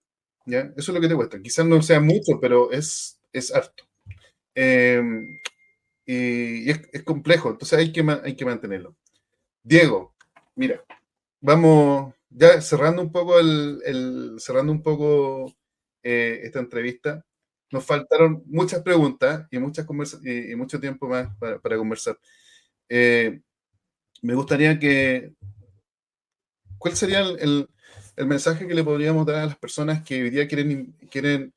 ¿ya? Eso es lo que te cuesta. Quizás no sea mucho, pero es harto. Y es complejo, entonces hay que mantenerlo. Diego, mira, vamos ya cerrando un poco esta entrevista. Nos faltaron muchas preguntas y y mucho tiempo más para conversar. Me gustaría ¿cuál sería el mensaje que le podríamos dar a las personas que hoy día quieren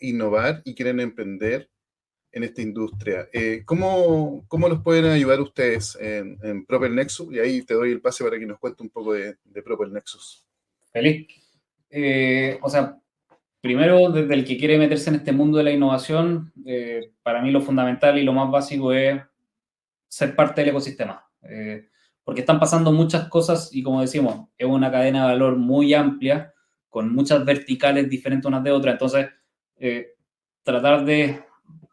innovar y quieren emprender en esta industria? ¿Cómo los pueden ayudar ustedes en Propel Nexus? Y ahí te doy el pase para que nos cuente un poco de Propel Nexus. Feliz. O sea, primero, desde el que quiere meterse en este mundo de la innovación, para mí lo fundamental y lo más básico es ser parte del ecosistema. Porque están pasando muchas cosas y, como decimos, es una cadena de valor muy amplia, con muchas verticales diferentes unas de otras. Entonces, tratar de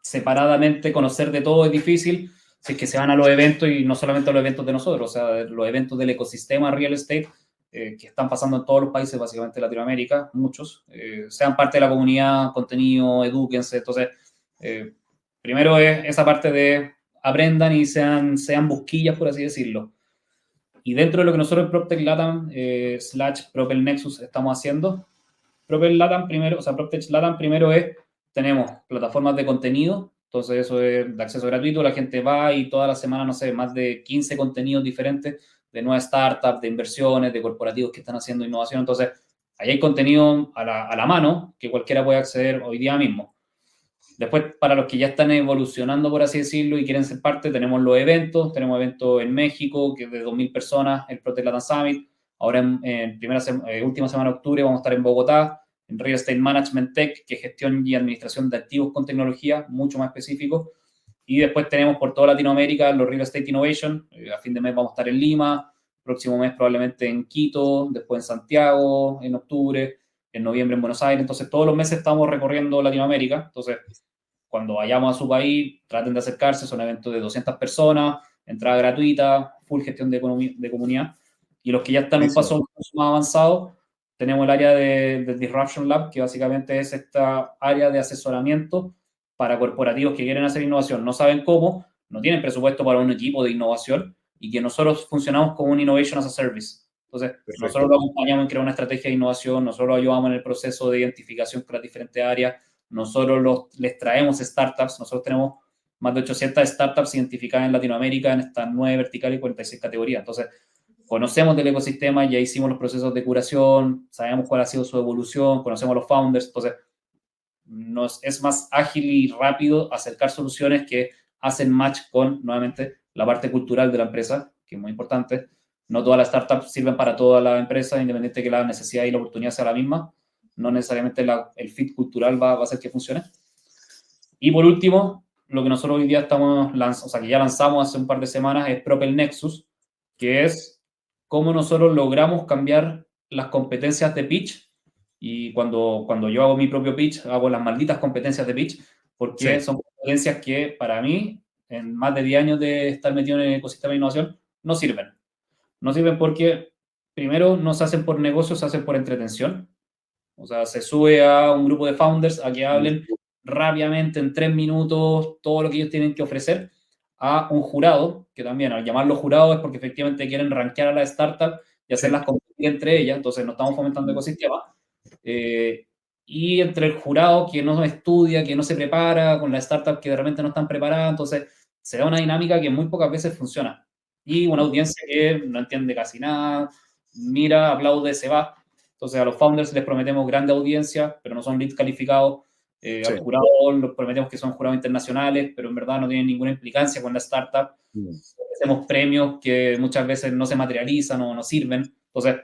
separadamente conocer de todo es difícil si es que se van a los eventos, y no solamente a los eventos de nosotros, o sea, los eventos del ecosistema real estate, que están pasando en todos los países, básicamente de Latinoamérica, muchos, sean parte de la comunidad, contenido, edúquense. Entonces, primero es esa parte de aprendan y sean busquillas, por así decirlo. Y dentro de lo que nosotros en PropTech Latam / Propel Nexus estamos haciendo, PropTech Latam primero tenemos plataformas de contenido, entonces eso es de acceso gratuito, la gente va y toda la semana, no sé, más de 15 contenidos diferentes de nuevas startups, de inversiones, de corporativos que están haciendo innovación. Entonces, ahí hay contenido a la mano que cualquiera puede acceder hoy día mismo. Después, para los que ya están evolucionando, por así decirlo, y quieren ser parte, tenemos los eventos. Tenemos eventos en México, que es de 2.000 personas, el PropTech Latam Summit. Ahora, en última semana de octubre, vamos a estar en Bogotá, en Real Estate Management Tech, que es gestión y administración de activos con tecnología, mucho más específico. Y después tenemos por toda Latinoamérica los Real Estate Innovation. A fin de mes vamos a estar en Lima, próximo mes probablemente en Quito, después en Santiago, en octubre, en noviembre en Buenos Aires. Entonces, todos los meses estamos recorriendo Latinoamérica. Entonces, cuando vayamos a su país, traten de acercarse. Son eventos de 200 personas, entrada gratuita, full gestión de comunidad. Y los que ya están un paso más avanzado, tenemos el área de Disruption Lab, que básicamente es esta área de asesoramiento para corporativos que quieren hacer innovación, no saben cómo, no tienen presupuesto para un equipo de innovación, y que nosotros funcionamos como un Innovation as a Service. Entonces, perfecto, nosotros lo acompañamos en crear una estrategia de innovación, nosotros lo ayudamos en el proceso de identificación con las diferentes áreas, nosotros les traemos startups. Nosotros tenemos más de 800 startups identificadas en Latinoamérica en estas 9 verticales y 46 categorías. Entonces, conocemos del ecosistema, ya hicimos los procesos de curación, sabemos cuál ha sido su evolución, conocemos a los founders. Entonces, es más ágil y rápido acercar soluciones que hacen match con, nuevamente, la parte cultural de la empresa, que es muy importante. No todas las startups sirven para toda la empresa, independiente de que la necesidad y la oportunidad sea la misma. No necesariamente el fit cultural va a hacer que funcione. Y por último, lo que nosotros hoy día que ya lanzamos hace un par de semanas, es Propel Nexus, que es cómo nosotros logramos cambiar las competencias de pitch. Y cuando yo hago mi propio pitch, hago las malditas competencias de pitch, porque son competencias que para mí, en más de 10 años de estar metido en el ecosistema de innovación, no sirven. No sirven porque, primero, no se hacen por negocio, se hacen por entretención. O sea, se sube a un grupo de founders a que hablen rápidamente, en 3 minutos, todo lo que ellos tienen que ofrecer, a un jurado, que también al llamarlo jurado es porque efectivamente quieren rankear a la startup y hacerlas competir entre ellas. Entonces, no estamos fomentando ecosistema. Y entre el jurado que no estudia, que no se prepara, con la startup que de repente no están preparadas, entonces se da una dinámica que muy pocas veces funciona. Y una audiencia que no entiende casi nada, mira, aplaude, se va. Entonces, a los founders les prometemos grande audiencia, pero no son leads calificados. Al jurado les prometemos que son jurados internacionales, pero en verdad no tienen ninguna implicancia con la startup. Hacemos premios que muchas veces no se materializan o no sirven. Entonces,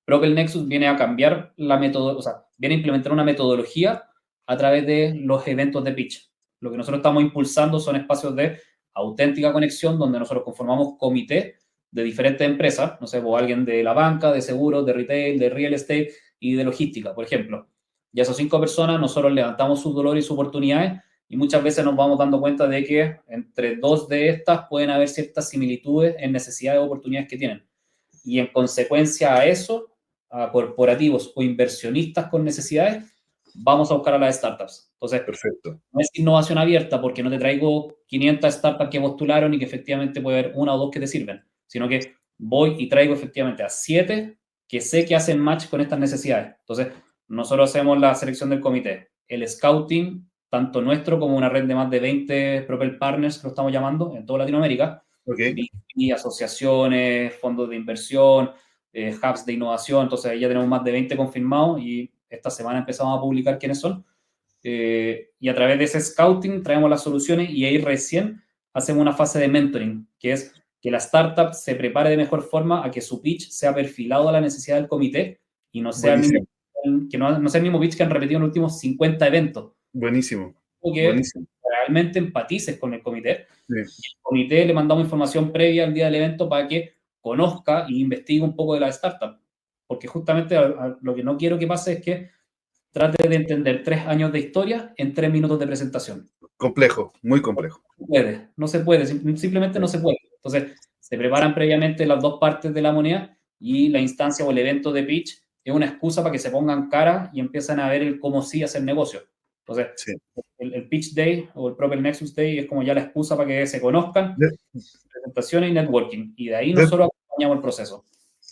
Propel Nexus viene a cambiar viene a implementar una metodología a través de los eventos de pitch. Lo que nosotros estamos impulsando son espacios de auténtica conexión, donde nosotros conformamos comité de diferentes empresas, no sé, o alguien de la banca, de seguros, de retail, de real estate y de logística, por ejemplo. Y a esas 5 personas nosotros levantamos sus dolores y sus oportunidades, y muchas veces nos vamos dando cuenta de que entre 2 de estas pueden haber ciertas similitudes en necesidades o oportunidades que tienen. Y en consecuencia a eso, a corporativos o inversionistas con necesidades, vamos a buscar a las startups. Entonces, Perfecto. no es innovación abierta porque no te traigo 500 startups que postularon y que efectivamente puede haber una o dos que te sirven, sino que voy y traigo efectivamente a 7 que sé que hacen match con estas necesidades. Entonces, nosotros hacemos la selección del comité, el scouting, tanto nuestro como una red de más de 20 Propel Partners, que lo estamos llamando, en toda Latinoamérica, Okay. y asociaciones, fondos de inversión, hubs de innovación. Entonces, ahí ya tenemos más de 20 confirmados y esta semana empezamos a publicar quiénes son. Y a través de ese scouting traemos las soluciones y ahí recién hacemos una fase de mentoring, que es que la startup se prepare de mejor forma a que su pitch sea perfilado a la necesidad del comité y no sea, que no sea el mismo pitch que han repetido en los últimos 50 eventos. Buenísimo. Que Buenísimo. realmente empatices con el comité. Sí. Y el comité le mandamos información previa al día del evento para que conozca e investigue un poco de la startup. Porque justamente lo que no quiero que pase es que trate de entender 3 años de historia en 3 minutos de presentación. Complejo, muy complejo. No se puede, simplemente no se puede. Entonces, se preparan previamente las dos partes de la moneda y la instancia o el evento de pitch es una excusa para que se pongan cara y empiezan a ver el cómo sí hacer negocio. Entonces, sí, el Pitch Day o el Propel Nexus Day es como ya la excusa para que se conozcan, presentaciones y networking. Y de ahí nosotros acompañamos el proceso.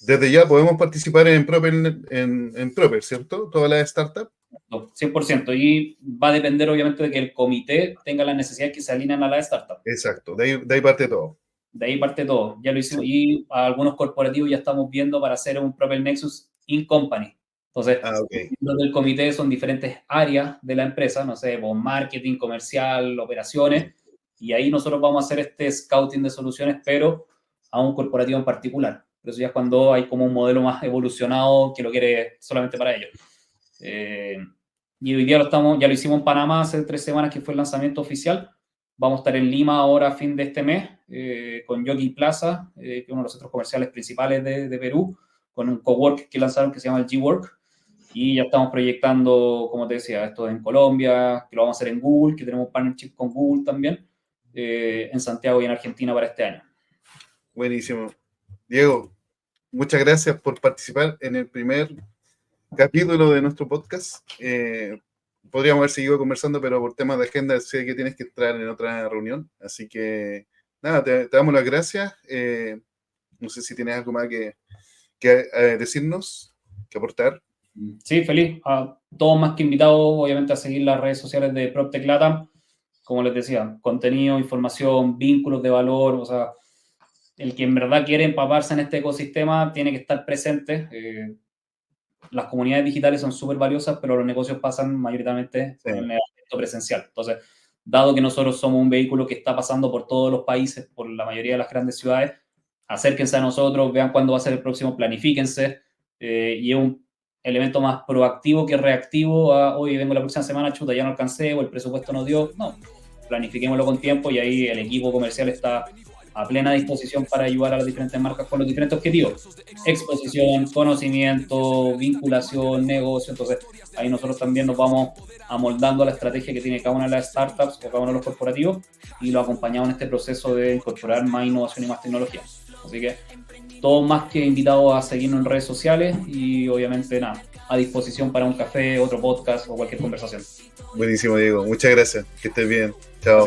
Desde ya podemos participar en Propel, en Propel, ¿cierto? Todas las startups. 100%. Y va a depender, obviamente, de que el comité tenga las necesidades que se alinean a la startup. Exacto. De ahí parte todo. De ahí parte todo. Ya lo hicimos. Sí. Y a algunos corporativos ya estamos viendo para hacer un Propel Nexus in company. Entonces, los del comité son diferentes áreas de la empresa, no sé, marketing, comercial, operaciones, y ahí nosotros vamos a hacer este scouting de soluciones, pero a un corporativo en particular. Pero eso ya es cuando hay como un modelo más evolucionado que lo quiere solamente para ellos. Y hoy día ya lo hicimos en Panamá hace 3 semanas que fue el lanzamiento oficial. Vamos a estar en Lima ahora a fin de este mes con Yogi Plaza, que es uno de los centros comerciales principales de Perú, con un cowork que lanzaron que se llama el G-Work. Y ya estamos proyectando, como te decía, esto en Colombia, que lo vamos a hacer en Google, que tenemos un partnership con Google también, en Santiago y en Argentina para este año. Buenísimo. Diego, muchas gracias por participar en el primer capítulo de nuestro podcast. Podríamos haber seguido conversando, pero por temas de agenda sé que tienes que entrar en otra reunión. Así que, nada, te damos las gracias. No sé si tienes algo más que decirnos, que aportar. Sí, feliz. A todos más que invitados, obviamente, a seguir las redes sociales de PropTech Latam. Como les decía, contenido, información, vínculos de valor. O sea, el que en verdad quiere empaparse en este ecosistema tiene que estar presente. Las comunidades digitales son súper valiosas, pero los negocios pasan mayoritariamente en el aspecto presencial. Entonces, dado que nosotros somos un vehículo que está pasando por todos los países, por la mayoría de las grandes ciudades, acérquense a nosotros, vean cuándo va a ser el próximo, planifíquense. Y es un elemento más proactivo que reactivo hoy vengo la próxima semana, chuta, ya no alcancé o el presupuesto no dio. No, planifiquémoslo con tiempo y ahí el equipo comercial está a plena disposición para ayudar a las diferentes marcas con los diferentes objetivos. Exposición, conocimiento, vinculación, negocio. Entonces, ahí nosotros también nos vamos amoldando a la estrategia que tiene cada una de las startups o cada uno de los corporativos y lo acompañamos en este proceso de incorporar más innovación y más tecnología. Así que todos más que invitados a seguirnos en redes sociales y obviamente nada, a disposición para un café, otro podcast o cualquier conversación. Buenísimo, Diego. Muchas gracias. Que estés bien. Chao.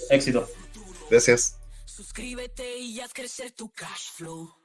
Éxito. Gracias. Suscríbete y haz crecer tu cash flow.